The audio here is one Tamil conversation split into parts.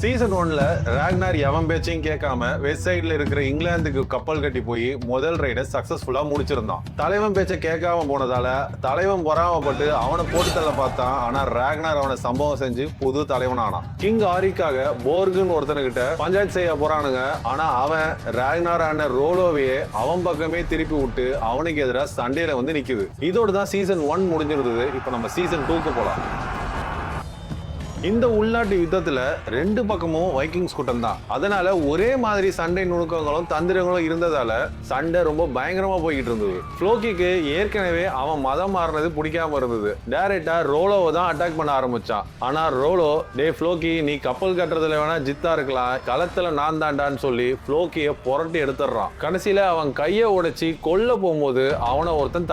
சீசன் 1ல ராக்னார் எவன் பேச்சையும் கேட்காம வெஸ்ட் சைடுல இருக்கிற இங்கிலாந்துக்கு கப்பல் கட்டி போய் முதல் ரைடை சக்சஸ்ஃபுல்லா முடிச்சிருந்தான். தலைவன் பேச்சை கேட்காம போனதால தலைவன் பொறாமப்பட்டு அவனை போட்டு தள்ள பார்த்தான். ஆனா ராக்னார் அவனை சம்பவம் செஞ்சு புது தலைவன் ஆனான். கிங் ஆரிக்காக போர்குன்னு ஒருத்தனுக்கிட்ட பஞ்சாயத்து செய்ய போறானுங்க. ஆனா அவன் ராக்னார் ஆன ரோலோவையே அவன் பக்கமே திருப்பி விட்டு அவனுக்கு எதிராக சண்டையில வந்து நிக்குது. இதோட தான் சீசன் 1 முடிஞ்சிருந்தது. இப்ப நம்ம சீசன் 2க்கு போலாம். இந்த உள்நாட்டு யுத்தத்துல ரெண்டு பக்கமும் வைக்கிங்ஸ் கூட்டம் தான். அதனால ஒரே மாதிரி சண்டை நுணுக்கங்களும் தந்திரங்களும் இருந்ததால சண்டை ரொம்ப பயங்கரமா போய்கிட்டு இருந்தது. ஃப்ளோக்கிக்கு ஏற்கனவே அவன் மதம் மாறினது பிடிக்காம இருந்தது. டைரக்டா ரோலோவை தான் அட்டாக் பண்ண ஆரம்பிச்சான். ஆனா ரோலோ, டே ஃப்ளோக்கி, நீ கப்பல் கட்டுறதுல வேணா ஜித்தா இருக்கலாம், களத்துல நான் தாண்டான்னு சொல்லி ஃப்ளோக்கிய புரட்டி எடுத்துடுறான். கடைசியில அவன் கையை உடைச்சி கொல்ல போகும்போது அவனை ஒருத்தன்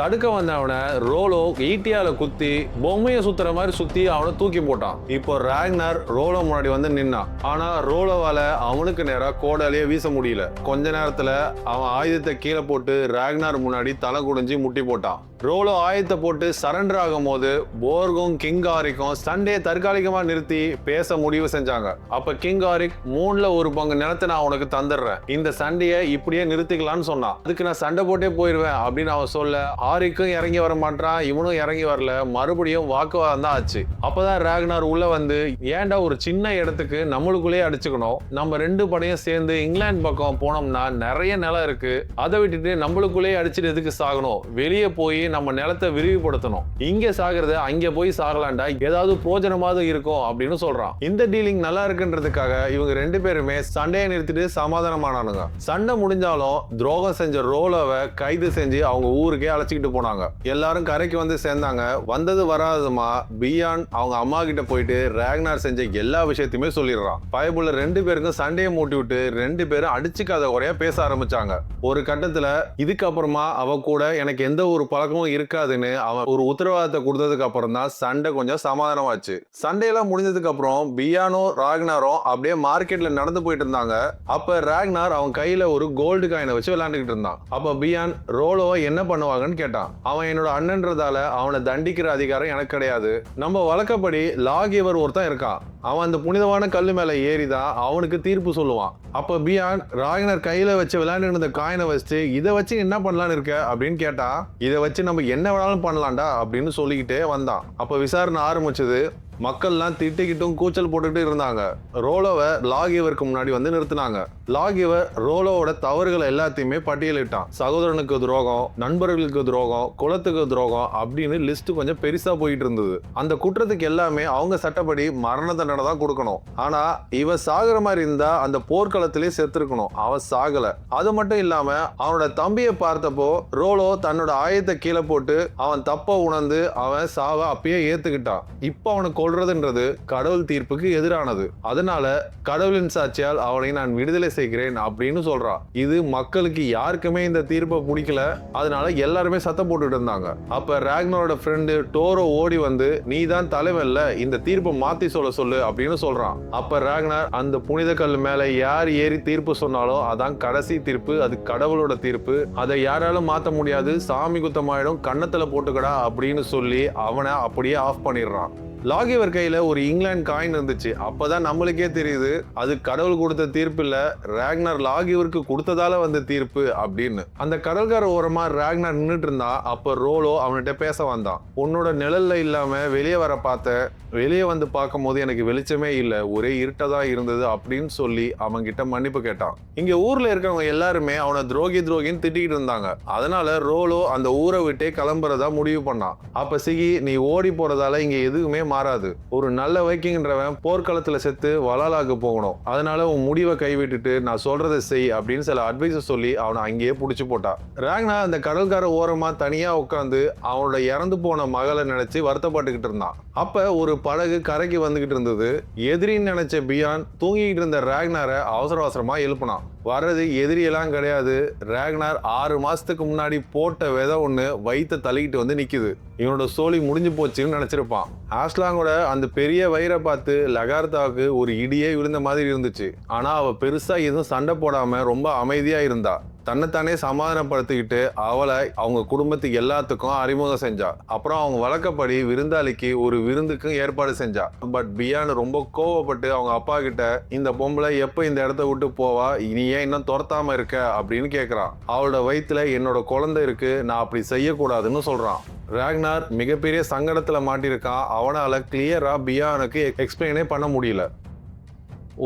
தடுக்க வந்தவனை ரோலோ ஈட்டியால குத்தி பொம்மையை சுத்துற மாதிரி சுத்தி அவனை தூக்கி போட்டான். இப்போ ராக்னார் ரோலோ முன்னாடி வந்து நின்னான். ஆனா ரோலோவால அவனுக்கு நேரா கோடாலேயே வீச முடியல. கொஞ்ச நேரத்துல அவன் ஆயுதத்தை கீழே போட்டு ராக்னார் முன்னாடி தலை குடிஞ்சு முட்டி போட்டான். ரோலோ ஆயுதத்தை போட்டு சரண்டர் ஆகும் போது போர்கும் கிங் ஆரிக்கும் சண்டையை தற்காலிகமா நிறுத்தி பேச முடிவு செஞ்சாங்க. அப்ப கிங் ஆரிக் 3ல 1 பங்கு நிலத்தை நான் உனக்கு தந்துடுறேன், இந்த சண்டையை இப்படியே நிறுத்திக்கலாம்னு சொன்னான். அதுக்கு நான் சண்டை போட்டே போயிருவேன் அப்படின்னு அவன் சொல்ல ஆரிக்கும் இறங்கி வர மாட்டான், இவனும் இறங்கி வரல. மறுபடியும் வாக்குவாதம் தான் ஆச்சு. அப்பதான் ராக்னார் உள்ள வந்து, ஏன்டா ஒரு சின்ன இடத்துக்கு நம்மளுக்குள்ளேயே அடிச்சுக்கணும், நம்ம 2 படையும் சேர்ந்து இங்கிலாந்து பக்கம் போனோம்னா நிறைய நிலம் இருக்கு, அதை விட்டுட்டு நம்மளுக்குள்ளேயே அடிச்சுட்டு எதுக்கு சாகணும், வெளியே போய் நம்ம நிலத்தை விரிவுபடுத்தணும், இங்க சாகிறது அங்க போய் சாகலாண்டா, ஏதாவது பிரோஜனமாவது இருக்கும் அப்படின்னு சொல்றான். இந்த டீலிங் நல்லா இருக்குன்றதுக்காக இவங்க 2 பேருமே சண்டையை நிறுத்திட்டு சமாதானமானானுங்க. சண்டை முடிஞ்சாலும் துரோகம் செஞ்ச ரோலோவை கைது செஞ்சு அவங்க ஊருக்கே அழைச்சிக்கிட்டு போனாங்க. எல்லாரும் கரைக்கு வந்து சேர்ந்தாங்க. வந்தது வராதுமா பியான் அவங்க அம்மா கிட்ட போயிட்டு ராக்னார் செஞ்ச எல்லா விஷயத்தையுமே சொல்லிடுறான். பயபுள்ள 2 பேருக்கும் சண்டையை மூட்டி விட்டு 2 பேரும் அடிச்சுக்காத குறையா பேச ஆரம்பிச்சாங்க. ஒரு கட்டத்துல இதுக்கப்புறமா அவ கூட எனக்கு எந்த ஒரு பழக்கமும் இருக்காதுன்னு அவன் ஒரு உத்தரவாதத்தை கொடுத்ததுக்கு அப்புறம் தான் சண்டை கொஞ்சம் சமாதானமாச்சு. சண்டையெல்லாம் முடிஞ்சதுக்கு அப்புறம் பியானோ ராக்னாரும் அப்படியே மார்க்கெட்ல நடந்து போயிட்டு இருந்தாங்க. அப்ப ராக்னார் அவன் கையில ஒரு கோல்டு காயினை வச்சு விளையாண்டுக்கிட்டு இருந்தான். அப்ப பியான் ரோலோவை என்ன பண்ணுவாங்கன்னு கேட்டான். அவன் என்னோட அண்ணன்றதால அவனை தண்டிக்கிற அதிகாரம் எனக்கு கிடையாது, நம்ம வழக்கப்படி லாகிவர் ஒருத்தன் இருக்கான், அவன் அந்த புனிதமான கல்லு மேல ஏறிதான் அவனுக்கு தீர்ப்பு சொல்லுவான். அப்ப பியான் ராக்னார் கையில வச்சு விளையாண்டு இருந்த காயினை வச்சு இதை வச்சு என்ன பண்ணலான்னு இருக்க அப்படின்னு கேட்டான். இதை வச்சு நம்ம என்ன வேணாலும் பண்ணலாம்டா அப்படின்னு சொல்லிக்கிட்டே வந்தான். அப்ப விசாரணை ஆரம்பிச்சது. மக்கள்லாம் திட்டிக்கிட்டும் கூச்சல் போட்டுக்கிட்டு இருந்தாங்க. ரோலோவை லாகிவருக்கு முன்னாடி வந்து நிறுத்தினாங்க. லாகிவர் ரோலோவோட தவறுகள் எல்லாத்தையுமே பட்டியலிட்டான். சகோதரனுக்கு துரோகம், நண்பர்களுக்கு துரோகம், குலத்துக்கு துரோகம் அப்படின்னு லிஸ்ட் கொஞ்சம் பெருசா போயிட்டு இருந்தது. அந்த குற்றத்துக்கு எல்லாமே அவங்க சட்டப்படி மரண தண்டனை தான் கொடுக்கணும். ஆனா இவ சாகுற மாதிரி இருந்தா அந்த போர்க்களத்திலே செத்துருக்கணும். அவன் சாகல. அது மட்டும் இல்லாம அவனோட தம்பியை பார்த்தப்போ ரோலோ தன்னோட ஆயத்தை கீழே போட்டு அவன் தப்ப உணர்ந்து அவன் சாவ அப்பயே ஏத்துக்கிட்டான். இப்ப அவனுக்கு கொல்றதுன்றது கடவுள் தீர்ப்புக்கு எதிரானது. அதனால கடவுளின் சாட்சியால் அவனை நான் விடுதலை செய்கிறேன் அப்படின்னு சொல்றான். இது மக்களுக்கு யாருக்குமே இந்த தீர்ப்பை பிடிக்கல. அதனால எல்லாருமே சத்தம் போட்டுட்டு இருந்தாங்க. அப்ப ராக்னாரோட ஃப்ரெண்டு டோரோ ஓடி வந்து, நீ தான் தலைவன்ல, இந்த தீர்ப்பை மாத்தி சொல்லு அப்படின்னு சொல்றான். அப்ப ராக்னார், அந்த புனித கல் மேல யார் ஏறி தீர்ப்பு சொன்னாலும் அதான் கடைசி தீர்ப்பு, அது கடவுளோட தீர்ப்பு, அதை யாராலும் மாத்த முடியாது, சாமி குத்தமாயிடும், கன்னத்துல போட்டுக்கடா அப்படின்னு சொல்லி அவனை அப்படியே ஆஃப் பண்ணிடுறான். லாகிவர் கையில ஒரு இங்கிலாந்து காயின் இருந்துச்சு. அப்பதான் நம்மளுக்கே தெரியுது அது கடவுள் கொடுத்த தீர்ப்பு இல்ல, ராக்னார் லாகிவருக்கு கொடுத்ததால வந்த தீர்ப்பு அப்படின்னு. அந்த கடற்கரை ஓரமா ராக்னார் நின்றுட்டு இருந்தான். அப்ப ரோலோ அவன்கிட்ட பேச வந்தான். உன்னோட நிழல்ல இல்லாம வெளியே வர பார்த்த, வெளியே வந்து பார்க்கும் போது எனக்கு வெளிச்சமே இல்லை, ஒரே இருட்டதான் இருந்தது அப்படின்னு சொல்லி அவன் கிட்ட மன்னிப்பு கேட்டான். இங்க ஊர்ல இருக்கவங்க எல்லாருமே அவனை துரோகின்னு திட்டிக்கிட்டு இருந்தாங்க. அதனால ரோலோ அந்த ஊரை விட்டே கிளம்புறதா முடிவு பண்ணான். அப்ப சிகி, நீ ஓடி போறதால இங்க எதுவுமே மாறாது, ஒரு நல்ல வைக்கிங்ன்றவன் போர்க்களத்துல செத்து வலாலாக்கு போகணும், அதனால உன் முடிவை கைவிட்டுட்டு நான் சொல்றதை செய் அப்படின்னு சில அட்வைஸ் சொல்லி அவனை அங்கேயே புடிச்சு போட்டான். ராக்னார் அந்த கடற்கரை ஓரமா தனியா உட்காந்து அவனோட இறந்து போன மகளை நினைச்சு வருத்தப்பட்டுக்கிட்டு இருந்தான். அப்ப ஒரு படகு கரைக்கு வந்துகிட்டு இருந்தது. எதிரின்னு நினைச்ச பியான் தூங்கிக்கிட்டு இருந்த ராக்னாரை அவசரமா எழுப்பினான். வர்றது எதிரியெல்லாம் கிடையாது, ராக்னார் 6 மாசத்துக்கு முன்னாடி போட்ட விதை ஒண்ணு வயிற்ற தள்ளிக்கிட்டு வந்து நிக்குது. இவனோட சோழி முடிஞ்சு போச்சுன்னு நினைச்சிருப்பான். ஆஸ்லாங்கோட அந்த பெரிய வயிறை பார்த்து லகார்த்தாவுக்கு ஒரு இடியே விழுந்த மாதிரி இருந்துச்சு. ஆனா அவ பெருசா எதுவும் சண்டை போடாம ரொம்ப அமைதியா இருந்தா. தன்னைத்தானே சமாதானப்படுத்திக்கிட்டு அவளை அவங்க குடும்பத்துக்கு எல்லாத்துக்கும் அறிமுகம் செஞ்சா. அப்புறம் அவங்க வழக்கப்படி விருந்தாளிக்கு ஒரு விருந்துக்கும் ஏற்பாடு செஞ்சா. பட் பியான் ரொம்ப கோவப்பட்டு அவங்க அப்பா கிட்ட இந்த பொம்பளை எப்ப இந்த இடத்த விட்டு போவா, நீ ஏன் இன்னும் துரத்தாம இருக்க அப்படின்னு கேக்குறான். அவளோட வயித்துல என்னோட குழந்தை இருக்கு, நான் அப்படி செய்யக்கூடாதுன்னு சொல்றான். ராக்னார் மிகப்பெரிய சங்கடத்துல மாட்டிருக்கான். அவனால கிளியரா பியானுக்கு எக்ஸ்பிளைனே பண்ண முடியல.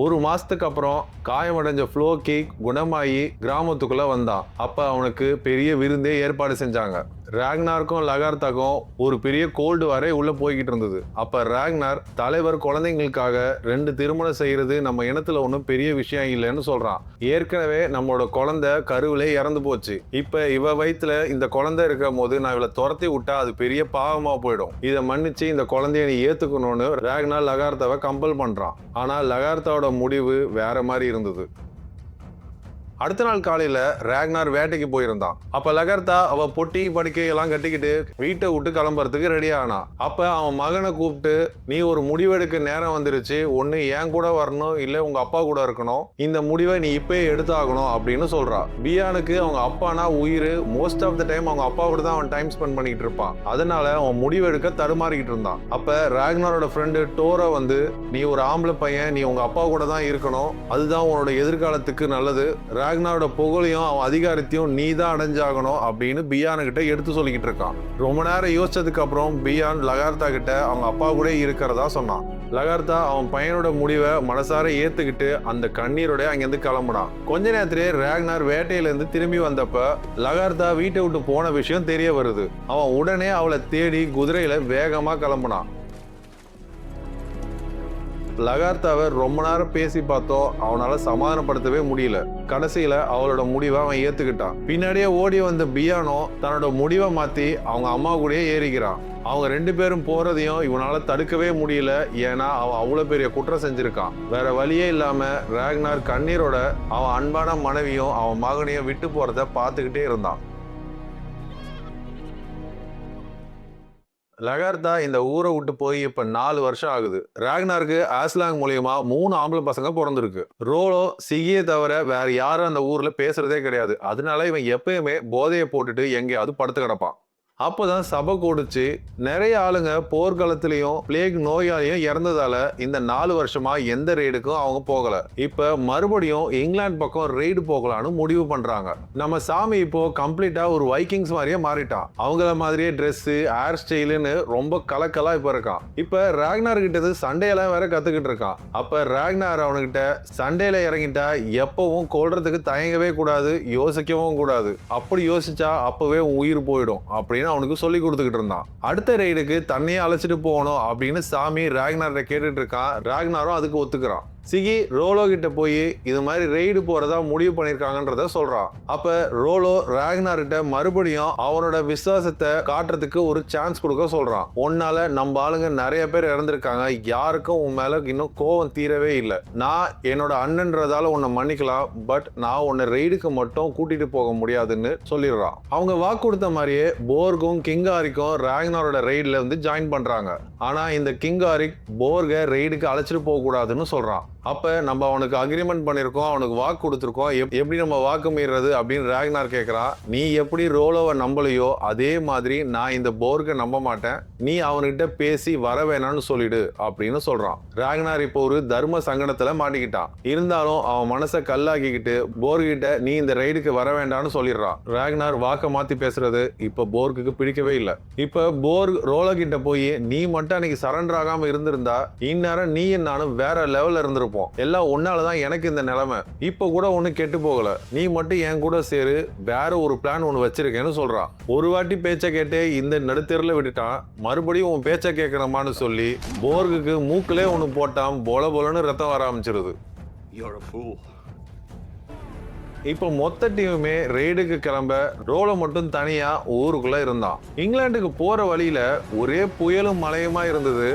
ஒரு மாசத்துக்கு அப்புறம் காயமடைஞ்ச ஃப்ளோக்கி குணமாயி கிராமத்துக்குள்ள வந்தான். அப்ப அவனுக்கு பெரிய விருந்தே ஏற்பாடு செஞ்சாங்க. ராக்னாருக்கும் லகார்த்தாக்கும் ஒரு பெரிய கோல்டு வரை உள்ள போய்கிட்டு இருந்தது. அப்ப ராக்னார் தலைவர் குழந்தைங்களுக்காக 2 திருமணம் செய்யறது நம்ம இனத்துல ஒன்றும் பெரிய விஷயம் இல்லைன்னு சொல்றான். ஏற்கனவே நம்மளோட குழந்தை கருவிலே இறந்து போச்சு. இப்ப இவ வயித்துல இந்த குழந்தை இருக்கும் போது நான் இவளை துரத்தி விட்டா அது பெரிய பாவமா போயிடும். இதை மன்னிச்சு இந்த குழந்தைய நீ ஏத்துக்கணும்னு ராக்னார் லகார்த்தாவை கம்பல் பண்றான். ஆனா லகார்த்தாவோட முடிவு வேற மாதிரி இருந்தது. அடுத்த நாள் காலையில ராக்னார் வேட்டைக்கு போயிருந்தான். அப்ப லகார்த்தா அவ பொட்டி படுக்கை எல்லாம் கட்டிக்கிட்டு வீட்டை விட்டு கிளம்புறதுக்கு ரெடி ஆனா. அப்ப அவன் மகனை கூப்பிட்டு, நீ ஒரு முடிவெடுக்க நேரம் வந்துருச்சு, ஒண்ணு என் கூட வரணும் இல்ல உங்க அப்பா கூட இருக்கணும், இந்த முடிவை நீ இப்பயே எடுத்தாகணும் அப்படின்னு சொல்றா. பியானுக்கு அவங்க அப்பானா உயிர். மோஸ்ட் ஆஃப் த டைம் அவங்க அப்பா கூட தான் அவன் டைம் ஸ்பெண்ட் பண்ணிக்கிட்டு இருப்பான். அதனால அவன் முடிவெடுக்க தடுமாறிக்கிட்டு இருந்தான். அப்ப ராக்னாரோட ஃப்ரெண்டு டோரா வந்து, நீ ஒரு ஆம்பளை பையன், நீ உங்க அப்பா கூட தான் இருக்கணும், அதுதான் உன்னோட எதிர்காலத்துக்கு நல்லது, ராக்னாரோட புகழையும் அவன் அதிகாரத்தையும் நீ தான் அடைஞ்சாகணும் அப்படின்னு பியானு கிட்ட எடுத்து சொல்லிக்கிட்டு இருக்கான். ரொம்ப நேரம் யோசிச்சதுக்கு அப்புறம் பியான் லகார்த்தா கிட்ட அவங்க அப்பா கூட இருக்கிறதா சொன்னான். லகார்த்தா அவன் பையனோட முடிவை மனசார ஏத்துக்கிட்டு அந்த கண்ணீரோட அங்கிருந்து கிளம்புனான். கொஞ்ச நேரத்திலே ராக்னார் வேட்டையில இருந்து திரும்பி வந்தப்ப லகார்த்தா வீட்டை விட்டு போன விஷயம் தெரிய வருது. அவன் உடனே அவளை தேடி குதிரையில வேகமா கிளம்புனான். லகார்த்தாவை ரொம்ப நேரம் பேசி பார்த்தோம், அவனால சமாதானப்படுத்தவே முடியல. கடைசியில அவளோட முடிவை அவன் ஏத்துக்கிட்டான். பின்னாடியே ஓடி வந்த பியானோ தன்னோட முடிவை மாத்தி அவங்க அம்மா கூடயே ஏறிக்கிறான். அவங்க 2 பேரும் போறதையும் இவனால தடுக்கவே முடியல. ஏன்னா அவன் அவ்வளவு பெரிய குற்றம் செஞ்சிருக்கான். வேற வழியே இல்லாம ராக்னார் கண்ணீரோட அவன் அன்பான மனைவியும் அவன் மகனையும் விட்டு போறத பார்த்துக்கிட்டே இருந்தான். லகார்த்தா இந்த ஊரை விட்டு போய் இப்ப 4 வருஷம் ஆகுது. ராக்னாருக்கு ஆஸ்லாங் மூலியமா 3 ஆம்பளை பசங்க பிறந்திருக்கு. ரோலோ சிகியை தவிர வேற யாரும் அந்த ஊர்ல பேசுறதே கிடையாது. அதனால இவன் எப்பயுமே போதையை போட்டுட்டு எங்கேயாவது படுத்து கிடப்பான். அப்போதான் சபை கூடிச்சு. நிறைய ஆளுங்க போர்க்காலத்திலையும் பிளேக் நோயாலையும் இறந்ததால இந்த 4 வருஷமா எந்த ரெய்டுக்கும் அவங்க போகல. இப்ப மறுபடியும் இங்கிலாந்து பக்கம் ரெய்டு போகலான்னு முடிவு பண்றாங்க. நம்ம சாமி இப்போ கம்ப்ளீட்டா ஒரு வைக்கிங்ஸ் மாதிரியே மாறிட்டான். அவங்கள மாதிரியே ட்ரெஸ், ஹேர் ஸ்டைலுன்னு ரொம்ப கலக்கலா இப்ப இருக்கான். இப்ப ராக்னார் கிட்டது சண்டையெல்லாம் வேற கத்துக்கிட்டு இருக்கான். அப்ப ராக்னார் அவனுகிட்ட சண்டையில இறங்கிட்டா எப்பவும் கொல்றதுக்கு தயங்கவே கூடாது, யோசிக்கவும் கூடாது. அப்படி யோசிச்சா அப்பவே உயிர் போயிடும் அப்படின்னு அவனுக்கு சொல்லி கொடுத்துக்கிட்டு இருந்தான். அடுத்த ரெய்டுக்கு தன்னையே அழைச்சிட்டு போகணும் அப்படின்னு சாமி ராக்னாரை கேட்டுட்டு இருக்கான். ராக்னாரும் அதுக்கு ஒத்துக்கிறான். சிகி ரோலோ கிட்ட போய் இது மாதிரி ரெய்டு போறதா முடிவு பண்ணிருக்காங்கன்றத சொல்றான். அப்ப ரோலோ ராக்னார் கிட்ட மறுபடியும் அவனோட விசுவாசத்தை காட்டுறதுக்கு ஒரு சான்ஸ் கொடுக்க சொல்றான். உன்னால நம்ம ஆளுங்க நிறைய பேர் இறந்திருக்காங்க, யாருக்கும் உன் மேல இன்னும் கோவம் தீரவே இல்லை. நான் என்னோட அண்ணன்றதால உன்னை மன்னிக்கலாம், பட் நான் உன்னை ரெய்டுக்கு மட்டும் கூட்டிட்டு போக முடியாதுன்னு சொல்லிடுறான். அவங்க வாக்கு கொடுத்த மாதிரியே போர்கும் கிங்காரிக்கும் ராக்னாரோட ரெய்டுல வந்து ஜாயின் பண்றாங்க. ஆனா இந்த கிங்காரிக் போர்க ரெய்டுக்கு அழைச்சிட்டு போக கூடாதுன்னு சொல்றான். அப்ப நம்ம அவனுக்கு அக்ரிமெண்ட் பண்ணிருக்கோம், அவனுக்கு வாக்கு கொடுத்துருக்கோம், எப்படி நம்ம வாக்கு மீறது அப்படின்னு ராக்னார் கேட்கிறான். நீ எப்படி ரோலோவை நம்பலையோ அதே மாதிரி நான் இந்த போர்கை நம்ப மாட்டேன், நீ அவன்கிட்ட பேசி வர வேணான்னு சொல்லிடு அப்படின்னு சொல்றான். ராக்னார் இப்போ ஒரு தர்ம சங்கடத்துல மாட்டிக்கிட்டான். இருந்தாலும் அவன் மனசை கல்லாக்கிக்கிட்டு போர்கிட்ட நீ இந்த ரைடுக்கு வர வேண்டாம்னு சொல்லிடுறான். ராக்னார் வாக்க மாத்தி பேசுறது இப்ப போர்க்கு பிடிக்கவே இல்லை. இப்ப போர் ரோலோ கிட்ட போய் நீ மட்டும் அன்னைக்கு சரண்டர் ஆகாம இருந்திருந்தா இந்நேரம் நீ நானும் வேற லெவல்ல இருந்திருப்போம், எல்லாம் ஒன்னாலதான் எனக்கு இந்த நிலைமை, இப்ப கூட ஒண்ணு கெட்டு போகல, நீ மட்டும் என் கூட சேரு, வேற ஒரு பிளான் ஒண்ணு வச்சிருக்கேன்னு சொல்றான். ஒரு வாட்டி பேச்ச கேட்டு இந்த நடுத்தெருல விட்டுட்டான். மறுபடியும் உன் பேச்ச கேட்கணுமான்னு சொல்லி போர்க்கு மூக்கிலே ஒண்ணு போட்டான். போல போலன்னு ரத்தம் வர ஆரம்பிச்சிருது. இப்ப மொத்த டீமுமே ரெய்டுக்கு கிளம்ப ரோலோ மட்டும் தனியா ஊருக்குள்ள இருந்தான். இங்கிலாந்துக்கு போற வழியில ஒரே புயலும் மழையுமா இருந்தது.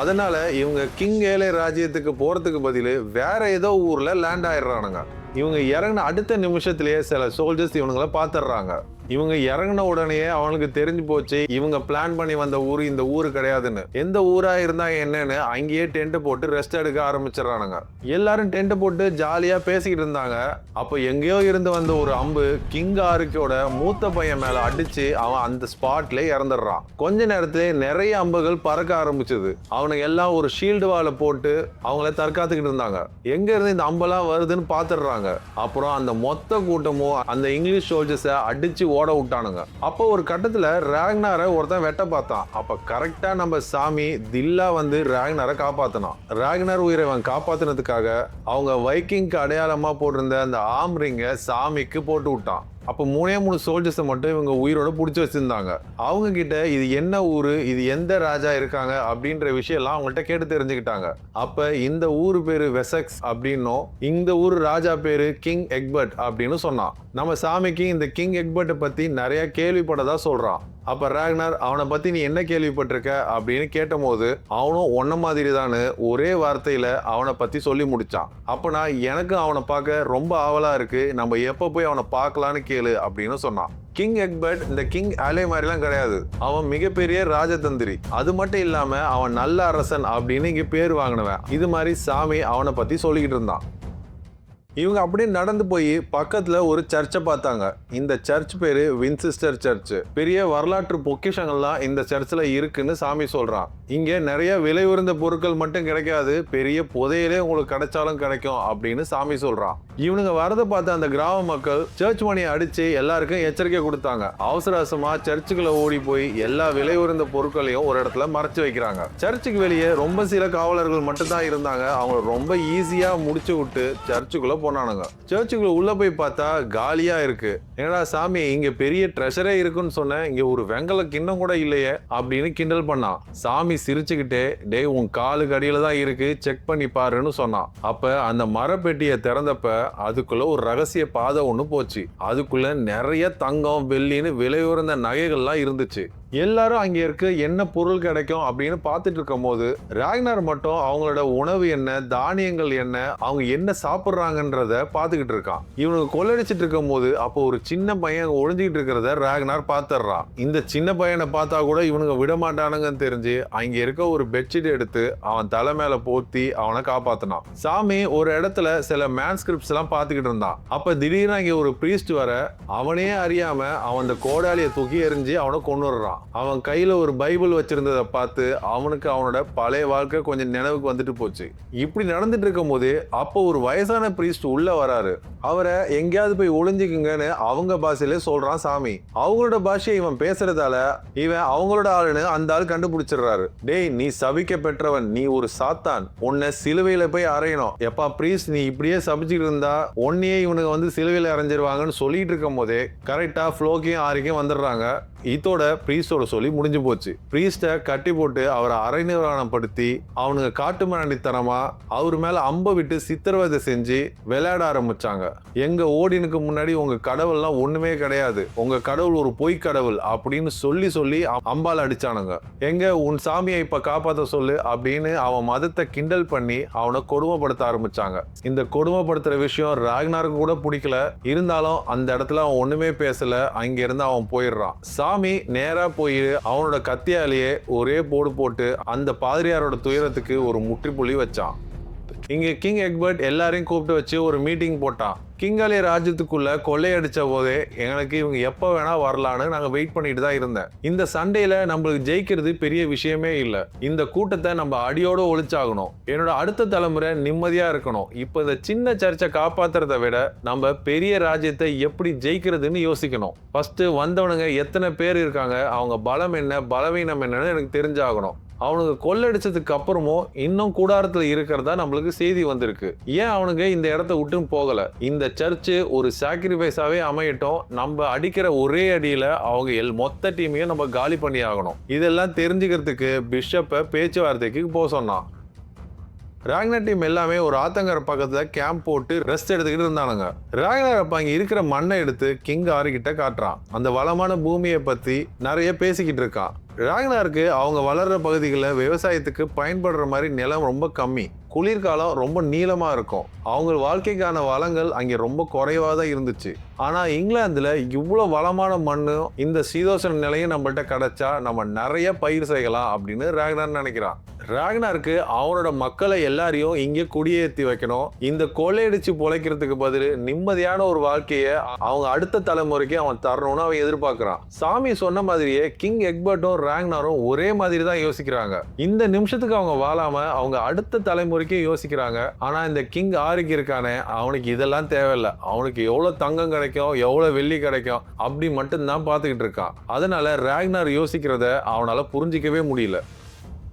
அதனால இவங்க கிங் ஏலே ராஜ்யத்துக்கு போறதுக்கு பதில் வேற ஏதோ ஊர்ல லேண்ட் ஆயிடுறானுங்க. இவங்க இறங்கின அடுத்த நிமிஷத்திலேயே சில சோல்ஜர்ஸ் இவனுங்களை பாத்துடுறாங்க. இவங்க இறங்கின உடனே அவனுக்கு தெரிஞ்சு போச்சு இவங்க பிளான் பண்ணி வந்த ஊரு இந்த ஊரு கிடையாதுன்னு. எந்த ஊரா இருந்தா என்னன்னு அங்கேயே டென்ட் போட்டு ரெஸ்ட் எடுக்க ஆரம்பிச்சிடறானுங்க. எல்லாரும் டென்ட் போட்டு ஜாலியா பேசிக்கிட்டு இருந்தாங்க. அப்ப எங்கேயோ இருந்து வந்த ஒரு அம்பு கிங் ஆரிக்கோட மூத்த பையன் மேல அடிச்சு அவன் அந்த ஸ்பாட்ல இறந்துடுறான். கொஞ்ச நேரத்திலே நிறைய அம்புகள் பறக்க ஆரம்பிச்சது. அவனுக்கு எல்லாம் ஒரு ஷீல்டு வால போட்டு அவங்கள தற்காத்துக்கிட்டு இருந்தாங்க. எங்க இருந்து இந்த அம்பெல்லாம் வருதுன்னு பாத்துடுறாங்க. அப்புறம் அந்த மொத்த கூட்டமும் அந்த இங்கிலீஷ் சோல்ஜர்ஸ அடிச்சு ஓட விட்டானுங்க. அப்போ ஒரு கட்டத்துல ராக்னாரை ஒருத்தன் வெட்ட பார்த்தான். அப்ப கரெக்டா நம்ம சாமி தில்லா வந்து ராக்னாரை காப்பாத்தினான். ராக்னார் உயிரை அவன் காப்பாத்தினதுக்காக அவங்க வைக்கிங்க்கு அடையாளமா போட்டிருந்த அந்த ஆம்ரிங்க சாமிக்கு போட்டு விட்டான். அப்போ 3 சோல்ஜர்ஸை மட்டும் இவங்க உயிரோட பிடிச்சி வச்சிருந்தாங்க. அவங்க கிட்ட இது என்ன ஊரு, இது எந்த ராஜா இருக்காங்க அப்படின்ற விஷயம் எல்லாம் அவங்கள்ட்ட கேட்டு தெரிஞ்சுக்கிட்டாங்க. அப்ப இந்த ஊரு பேரு வெசக்ஸ் அப்படின்னும் இந்த ஊரு ராஜா பேரு கிங் எக்பர்ட் அப்படின்னு சொன்னான். நம்ம சாமிக்கு இந்த கிங் எக்பர்ட்டை பத்தி நிறைய கேள்விப்பட்டதா சொல்றான். அப்ப ராக்னார் அவனை பத்தி நீ என்ன கேள்விப்பட்டிருக்க அப்படின்னு கேட்ட போது அவனும் ஒன்ன மாதிரி தானு ஒரே வார்த்தையில அவனை பத்தி சொல்லி முடிச்சான். அப்ப நான் எனக்கு அவனை பார்க்க ரொம்ப ஆவலா இருக்கு, நம்ம எப்ப போய் அவனை பார்க்கலான்னு கேளு அப்படின்னு சொன்னான். கிங் எக்பர்ட் இந்த கிங் ஆலே மாதிரிலாம் கிடையாது. அவன் மிகப்பெரிய ராஜதந்திரி. அது மட்டும் இல்லாம அவன் நல்ல அரசன் அப்படின்னு இங்க பேர் வாங்கினவன். இது மாதிரி சாமி அவனை பத்தி சொல்லிக்கிட்டு இருந்தான். இவங்க அப்படியே நடந்து போய் பக்கத்துல ஒரு சர்ச்சை பார்த்தாங்க. இந்த சர்ச் பேரு வின்சிஸ்டர் சர்ச். பெரிய வரலாற்று பொக்கிஷங்கள்லாம் இந்த சர்ச்சில் இருக்குன்னு சாமி சொல்றான். இங்க நிறைய விலை உயர்ந்த பொருட்கள் மட்டும் கிடைக்காது, பெரிய புதையலே உங்களுக்கு கிடைச்சாலும் கிடைக்கும் அப்படின்னு சாமி சொல்றான். இவனுங்க வரதை பார்த்த அந்த கிராம மக்கள் சர்ச் மணியை அடிச்சு எல்லாருக்கும் எச்சரிக்கை கொடுத்தாங்க. அவசர அவசரமா சர்ச்சுக்குள்ள ஓடி போய் எல்லா விலை உயர்ந்த பொருட்களையும் ஒரு இடத்துல மறைச்சு வைக்கிறாங்க. சர்ச்சுக்கு வெளியே ரொம்ப சில காவலர்கள் மட்டும் தான் இருந்தாங்க. அவங்க ரொம்ப ஈஸியா முடிச்சு விட்டு சர்ச்சுக்குள்ள போனானுங்க. சர்ச்சுக்குள்ள உள்ள போய் பார்த்தா காலியா இருக்கு. ஏன்னா சாமி இங்க பெரிய ட்ரெஷரே இருக்குன்னு சொன்னேன், இங்க ஒரு வெங்கல கிண்ணம் கூட இல்லையே அப்படின்னு கிண்டல் பண்ணான். சாமி சிரிச்சுக்கிட்டே டேய் உன் காலுக்கு அடியில தான் இருக்கு, செக் பண்ணி பாருன்னு சொன்னான். அப்ப அந்த மரப்பெட்டியை திறந்தப்ப அதுக்குள்ள ஒரு ரகசிய பாதை ஒண்ணு போச்சு. அதுக்குள்ள நிறைய தங்கம் வெள்ளின்னு விலை உயர்ந்த நகைகள்லாம் இருந்துச்சு. எல்லாரும் அங்க இருக்க என்ன பொருள் கிடைக்கும் அப்படின்னு பார்த்துட்டு இருக்கும் போது ராக்னார் மட்டும் அவங்களோட உணவு என்ன, தானியங்கள் என்ன, அவங்க என்ன சாப்பிட்றாங்கன்றத பார்த்துக்கிட்டு இருக்கான். இவனுக்கு கொள்ளடிச்சிட்டு இருக்கும் போது அப்போ ஒரு சின்ன பையன் ஒழிஞ்சிக்கிட்டு இருக்கிறத ராக்னார் பார்த்துடுறான். இந்த சின்ன பையனை பார்த்தா கூட இவனுங்க விட மாட்டானுங்கன்னு தெரிஞ்சு அங்க இருக்க ஒரு பெட்ஷீட் எடுத்து அவன் தலை மேல போத்தி அவனை காப்பாத்தினான். சாமி ஒரு இடத்துல சில மேன்ஸ்கிரிப்ட்ஸ் எல்லாம் பார்த்துக்கிட்டு இருந்தான். அப்ப திடீர்னு அங்க ஒரு பிரீஸ்ட் வர அவனே அறியாம அவன் அந்த கோடாலியை தூக்கி எறிஞ்சு அவனை கொன்னுடுறான். அவன் கையில ஒரு பைபிள் வச்சிருந்ததை பார்த்து அவனுக்கு அவனோட பழைய வாழ்க்கை கொஞ்சம் நினைவுக்கு வந்துட்டு போச்சு. இப்படி நடந்துட்டு இருக்கும் போது அப்போ ஒரு வயசான பிரீஸ்ட் உள்ள வராரு. அவரை எங்கேயாவது போய் ஒளிஞ்சுக்குங்கன்னு அவங்க பாஷையில சொல்றான் சாமி. அவங்களோட பாஷையை இவன் பேசுறதால இவன் அவங்களோட ஆளுன்னு அந்த ஆள் கண்டுபிடிச்சிடுறாரு. டேய் நீ சபிக்க பெற்றவன், நீ ஒரு சாத்தான், உன்னை சிலுவையில போய் அறையணும். எப்பா பிரீஸ்ட் நீ இப்படியே சபிச்சுட்டு இருந்தா உன்னையே இவனுக்கு வந்து சிலுவையில அரைஞ்சிருவாங்கன்னு சொல்லிட்டு இருக்கும் போதே கரெக்டா ஃப்ளோக்கையும் ஆரிக்கையும் வந்துடுறாங்க. இதோட பிரீஸ்டோட சொல்லி முடிஞ்சு போச்சு. பிரீஸ்ட கட்டி போட்டு அவரை அரைநிர்வாணப்படுத்தி அவனுங்க காட்டு மரணித்தனமா அவர் மேல அம்ப விட்டு சித்திரவதை செஞ்சு விளையாட ஆரம்பிச்சாங்க. எங்க ஓடினுக்கு முன்னாடி உங்க கடவுள்லாம் ஒண்ணுமே கிடையாது, உங்க கடவுள் ஒரு பொய் கடவுள் அப்படின்னு சொல்லி சொல்லி அம்பால் அடிச்சானுங்க. எங்க உன் சாமியை இப்ப காப்பாத்த சொல்லு அப்படின்னு அவன் மதத்தை கிண்டல் பண்ணி அவனை கொடுமைப்படுத்த ஆரம்பிச்சாங்க. இந்த கொடுமைப்படுத்துற விஷயம் ராக்னாருக்கு கூட பிடிக்கல. இருந்தாலும் அந்த இடத்துல அவன் ஒண்ணுமே பேசல. அங்க இருந்து அவன் போயிடுறான். சாமி நேரா போய் அவனோட கத்தியாலேயே ஒரே போடு போட்டு அந்த பாதிரியாரோட துயரத்துக்கு ஒரு முற்றுப்புள்ளி வச்சான். இங்க கிங் எக்பர்ட் எல்லாரையும் கூப்பிட்டு வச்சு ஒரு மீட்டிங் போட்டான். கிங்காலிய ராஜ்யத்துக்குள்ள கொள்ளையடிச்ச போதே எங்களுக்கு இவங்க எப்ப வேணா வரலான்னு நாங்க வெயிட் பண்ணிட்டு தான் இருந்தேன். இந்த சண்டையில நம்மளுக்கு ஜெயிக்கிறது பெரிய விஷயமே இல்ல. இந்த கூட்டத்தை நம்ம அடியோட ஒழிச்சாகணும். என்னோட அடுத்த தலைமுறை நிம்மதியா இருக்கணும். இப்ப இந்த சின்ன சர்ச்சை காப்பாத்துறதை விட நம்ம பெரிய ராஜ்யத்தை எப்படி ஜெயிக்கிறதுன்னு யோசிக்கணும். ஃபர்ஸ்ட் வந்தவனுங்க எத்தனை பேர் இருக்காங்க, அவங்க பலம் என்ன பலவீனம் என்னன்னு எனக்கு தெரிஞ்சாகணும். அவனுக்கு கொள்ளடிச்சதுக்கு அப்புறமும் இன்னும் கூடாரத்துல இருக்கிறதா நம்மளுக்கு செய்தி வந்திருக்கு. ஏன் அவனுங்க இந்த இடத்த விட்டு போகல? இந்த சர்ச்சு ஒரு சாக்ரிஃபைஸாவே அமையட்டும். நம்ம அடிக்கிற ஒரே அடியில அவங்க மொத்த டீமையும் நம்ம காலி பண்ணி ஆகணும். இதெல்லாம் தெரிஞ்சுக்கிறதுக்கு பிஷப்பை பேச்சுவார்த்தைக்கு போக சொன்னான். ராக்னார் டீம் எல்லாமே ஒரு ஆத்தங்கர பக்கத்துல கேம்ப் போட்டு ரெஸ்ட் எடுத்துக்கிட்டு இருந்தானுங்க. ராக்னார் அப்ப அங்க இருக்கிற மண்ணை எடுத்து கிங் ஆரிக்கிட்ட காட்டுறான். அந்த வளமான பூமியை பத்தி நிறைய பேசிக்கிட்டு இருக்கான். ராக்னாருக்கு அவங்க வளர்ற பகுதிகளில் விவசாயத்துக்கு பயன்படுற மாதிரி நிலம் ரொம்ப கம்மி. குளிர்காலம் ரொம்ப நீளமா இருக்கும். அவங்க வாழ்க்கைக்கான வளங்கள் அங்கே ரொம்ப குறைவா தான் இருந்துச்சு. ஆனா இங்கிலாந்துல இவ்வளவு வளமான மண்ணும் இந்த சீதோஷண நிலையும் நம்மள்ட்ட கிடைச்சா நம்ம நிறைய பயிர் செய்யலாம் அப்படின்னு ராக்னார் நினைக்கிறான். ராக்னாருக்கு அவனோட மக்களை எல்லாரையும் இங்கே குடியேற்றி வைக்கணும். இந்த கொள்ளையடிச்சு பொழைக்கிறதுக்கு பதில் நிம்மதியான ஒரு வாழ்க்கையை அவங்க அடுத்த தலைமுறைக்கு அவன் தரணும்னு அவன் எதிர்பார்க்கிறான். சாமி சொன்ன மாதிரியே கிங் எக்பர்ட்டும் ராக்னாரும் ஒரே மாதிரி தான் யோசிக்கிறாங்க. இந்த நிமிஷத்துக்கு அவங்க வாழாம அவங்க அடுத்த தலைமுறைக்கு யோசிக்கிறாங்க. ஆனா இந்த கிங் ஆரிக்கு இருக்கானே, அவனுக்கு இதெல்லாம் தேவையில்லை. அவனுக்கு எவ்வளவு தங்கம் கிடைக்கும், எவ்வளவு வெள்ளி கிடைக்கும் அப்படி மட்டும்தான் பார்த்துக்கிட்டு இருக்கான். அதனால ராக்னார் யோசிக்கிறத அவனால புரிஞ்சிக்கவே முடியல.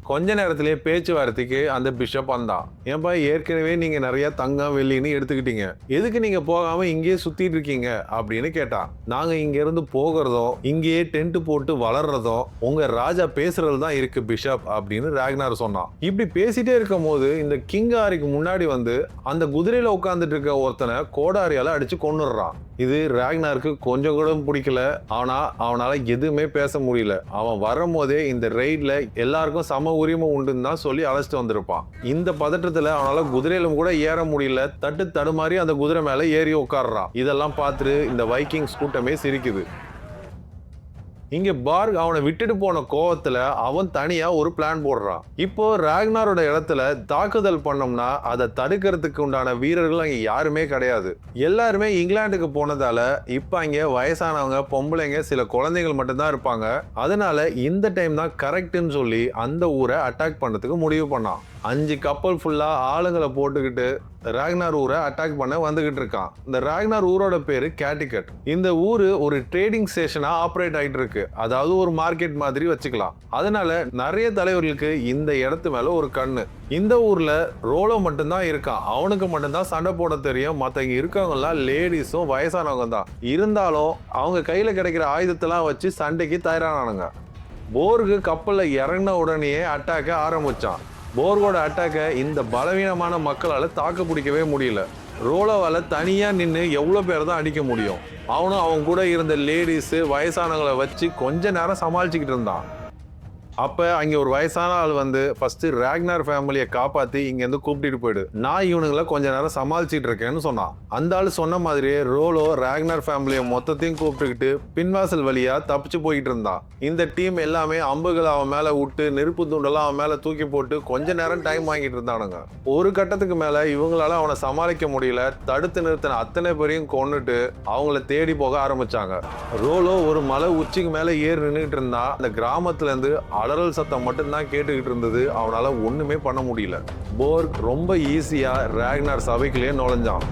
கொஞ்ச நேரத்திலேயே பேச்சுவார்த்தைக்கு அந்த பிஷப் வந்தான். ஏன்பா, ஏற்கனவே நீங்க நிறைய தங்கம் வெள்ளின்னு எடுத்துக்கிட்டீங்க, எதுக்கு நீங்க போகாம இங்கேயே சுத்திட்டு இருக்கீங்க அப்படின்னு கேட்டான். நாங்க இங்க இருந்து போகிறதும் இங்கேயே டென்ட் போட்டு வளர்றதும் உங்க ராஜா பேசுறது தான் இருக்கு பிஷப் அப்படின்னு ராக்னார் சொன்னான். இப்படி பேசிட்டே இருக்கும் போது இந்த கிங் ஆரிக்கு முன்னாடி வந்து அந்த குதிரையில உட்கார்ந்துட்டு இருக்க ஒருத்தனை கோடாரியால அடிச்சு கொன்னுடுறான். இது ராக்னாருக்கு கொஞ்சம் கூட பிடிக்கல. ஆனா அவனால எதுவுமே பேச முடியல. அவன் வரும் போதே இந்த ரெய்ட்ல எல்லாருக்கும் சம உரிமை உண்டுன்னு தான் சொல்லி அழைச்சிட்டு வந்திருப்பான். இந்த பதற்றத்துல அவனால குதிரையிலும் கூட ஏற முடியல. தட்டு தடுமாறி அந்த குதிரை மேல ஏறி உட்கார்றான். இதெல்லாம் பார்த்துட்டு இந்த வைக்கிங்ஸ் கூட்டமே சிரிக்குது. இங்க பார்க் அவனை விட்டுட்டு போன கோவத்துல அவன் தனியா ஒரு பிளான் போடுறான். இப்போ ராக்னாரோட இடத்துல தாக்குதல் பண்ணோம்னா அதை தடுக்கிறதுக்கு உண்டான வீரர்கள் அங்க யாருமே கிடையாது. எல்லாருமே இங்கிலாந்துக்கு போனதால இப்ப அங்க வயசானவங்க, பொம்பளைங்க, சில குழந்தைகள் மட்டும்தான் இருப்பாங்க. அதனால இந்த டைம் தான் கரெக்ட்னு சொல்லி அந்த ஊரை அட்டாக் பண்றதுக்கு முடிவு பண்ணான். 5 கப்பல் ஃபுல்லா ஆளுங்களை போட்டுக்கிட்டு ராக்னார் ஊரை அட்டாக் பண்ண வந்துகிட்டு இருக்கான். இந்த ராக்னார் ஊரோட பேரு கேட்டிகட். இந்த ஊரு ஒரு ட்ரேடிங் ஸ்டேஷனா ஆப்ரேட் ஆயிட்டு இருக்கு. அதாவது ஒரு மார்க்கெட் மாதிரி வச்சுக்கலாம். அதனால நிறைய தலைவர்களுக்கு இந்த இடத்து மேல ஒரு கண்ணு. இந்த ஊர்ல ரோலோ மட்டும்தான் இருக்கான். அவனுக்கு மட்டும்தான் சண்டை போட தெரியும். மத்தவங்க இருக்கவங்க எல்லாம் லேடிஸும் வயசானவங்க தான். இருந்தாலும் அவங்க கையில கிடைக்கிற ஆயுதத்தெல்லாம் வச்சு சண்டைக்கு தயாரானானுங்க. போர்கு கப்பல்ல இறங்கின உடனே அட்டாக்க ஆரம்பிச்சான். போர்கோட அட்டாக்கை இந்த பலவீனமான மக்களால் தாக்கு பிடிக்கவே முடியல. ரோலோவால் தனியாக நின்று எவ்வளோ பேர் தான் அடிக்க முடியும். அவனும் அவங்க கூட இருந்த லேடிஸு, வயசானவங்களை வச்சு கொஞ்ச நேரம் சமாளிச்சுக்கிட்டு இருந்தான். அப்ப அங்க ஒரு வயசான ஆள் வந்து ஃபர்ஸ்ட் ராக்னார் ஃபேமிலியை காப்பாத்தி இங்க இருந்து கூப்பிட்டு போயிடு, நான் இவனுங்களை கொஞ்ச நேரம் சமாளிச்சுட்டு இருக்கேன்னு சொன்னான். அந்த ஆள் சொன்ன மாதிரியே ரோலோ ராக்னார் ஃபேமிலியை மொத்தத்தையும் கூப்பிட்டுக்கிட்டு பின்வாசல் வழியா தப்பிச்சு போயிட்டு இருந்தான். இந்த டீம் எல்லாமே அம்புகளை அவன் மேல விட்டு நெருப்பு துண்டெல்லாம் அவன் மேல தூக்கி போட்டு கொஞ்ச நேரம் டைம் வாங்கிட்டு இருந்தானுங்க. ஒரு கட்டத்துக்கு மேல இவங்களால அவனை சமாளிக்க முடியல. தடுத்து நிறுத்தின அத்தனை பேரையும் கொன்னுட்டு அவங்கள தேடி போக ஆரம்பிச்சாங்க. ரோலோ ஒரு மலை உச்சிக்கு மேல ஏறி நின்றுட்டு இருந்தான். அந்த கிராமத்துல இருந்து அலறல் சத்தம் மட்டும்தான் கேட்டுக்கிட்டு இருந்தது. அவனால ஒண்ணுமே பண்ண முடியல. போர்க் ரொம்ப ஈஸியா ராக்னார் சபைக்குள்ளேயே நுழைஞ்சான்.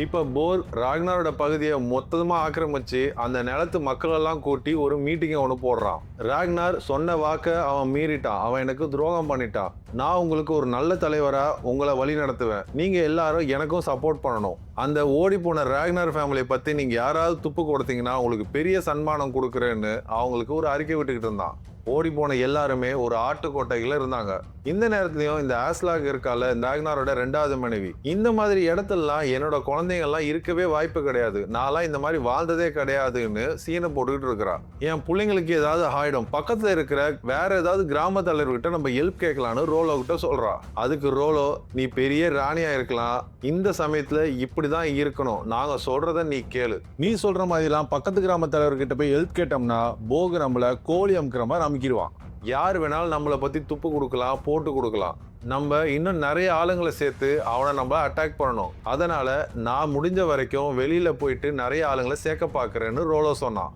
இப்ப போர் ராக்னாரோட பகுதியை மொத்தமா ஆக்கிரமிச்சு அந்த நிலத்து மக்கள் எல்லாம் கூட்டி ஒரு மீட்டிங் ஒன்று போடுறான். ராக்னார் சொன்ன வாக்க அவன் மீறிட்டான். அவன் எனக்கு துரோகம் பண்ணிட்டான். நான் உங்களுக்கு ஒரு நல்ல தலைவரா உங்களை வழி நடத்துவேன். நீங்க எல்லாரும் எனக்கும் சப்போர்ட் பண்ணணும். அந்த ஓடி போன ராக்னார் ஃபேமிலியை பத்தி நீங்க யாராவது துப்பு கொடுத்தீங்கன்னா உங்களுக்கு பெரிய சன்மானம் கொடுக்குறேன்னு அவங்களுக்கு ஒரு அறிக்கை விட்டுக்கிட்டு இருந்தான். ஓடி போன எல்லாருமே ஒரு ஆட்டுக்கோட்டையில இருந்தாங்க. இந்த நேரத்திலயும் இந்த ஆஸ்லாக் இருக்கால, ராக்னாரோட 2வது மனைவி, இந்த மாதிரி இடத்துலலாம் என்னோட குழந்தைங்க எல்லாம் இருக்கவே வாய்ப்பு கிடையாது, நான்லாம் இந்த மாதிரி வாழ்ந்ததே கிடையாதுன்னு சீனை போட்டுக்கிட்டு இருக்கிறா. என் பிள்ளைங்களுக்கு ஏதாவது ஆயிடும், பக்கத்துல இருக்கிற வேற ஏதாவது கிராம தலைவர்கிட்ட நம்ம ஹெல்ப் கேட்கலான்னு ரோலோ கிட்ட சொல்றா. அதுக்கு ரோலோ, நீ பெரிய ராணியா இருக்கலாம், இந்த சமயத்துல இப்படிதான் இருக்கணும், நாங்க சொல்றத நீ கேளு. நீ சொல்ற மாதிரிலாம் பக்கத்து கிராம தலைவர்கிட்ட போய் ஹெல்ப் கேட்டோம்னா போகு நம்மள கோழி அமுக்கிற மாதிரி அமைக்கிடுவான். யார் வேணாலும் நம்மளை பத்தி துப்பு கொடுக்கலாம், போட்டு கொடுக்கலாம். நம்ம இன்னும் நிறைய ஆளுங்களை சேர்த்து அவனை நம்ம அட்டாக் பண்ணணும். அதனால நான் முடிஞ்ச வரைக்கும் வெளியில போயிட்டு நிறைய ஆளுங்களை சேர்க்க பாக்குறேன்னு ரோலோ சொன்னான்.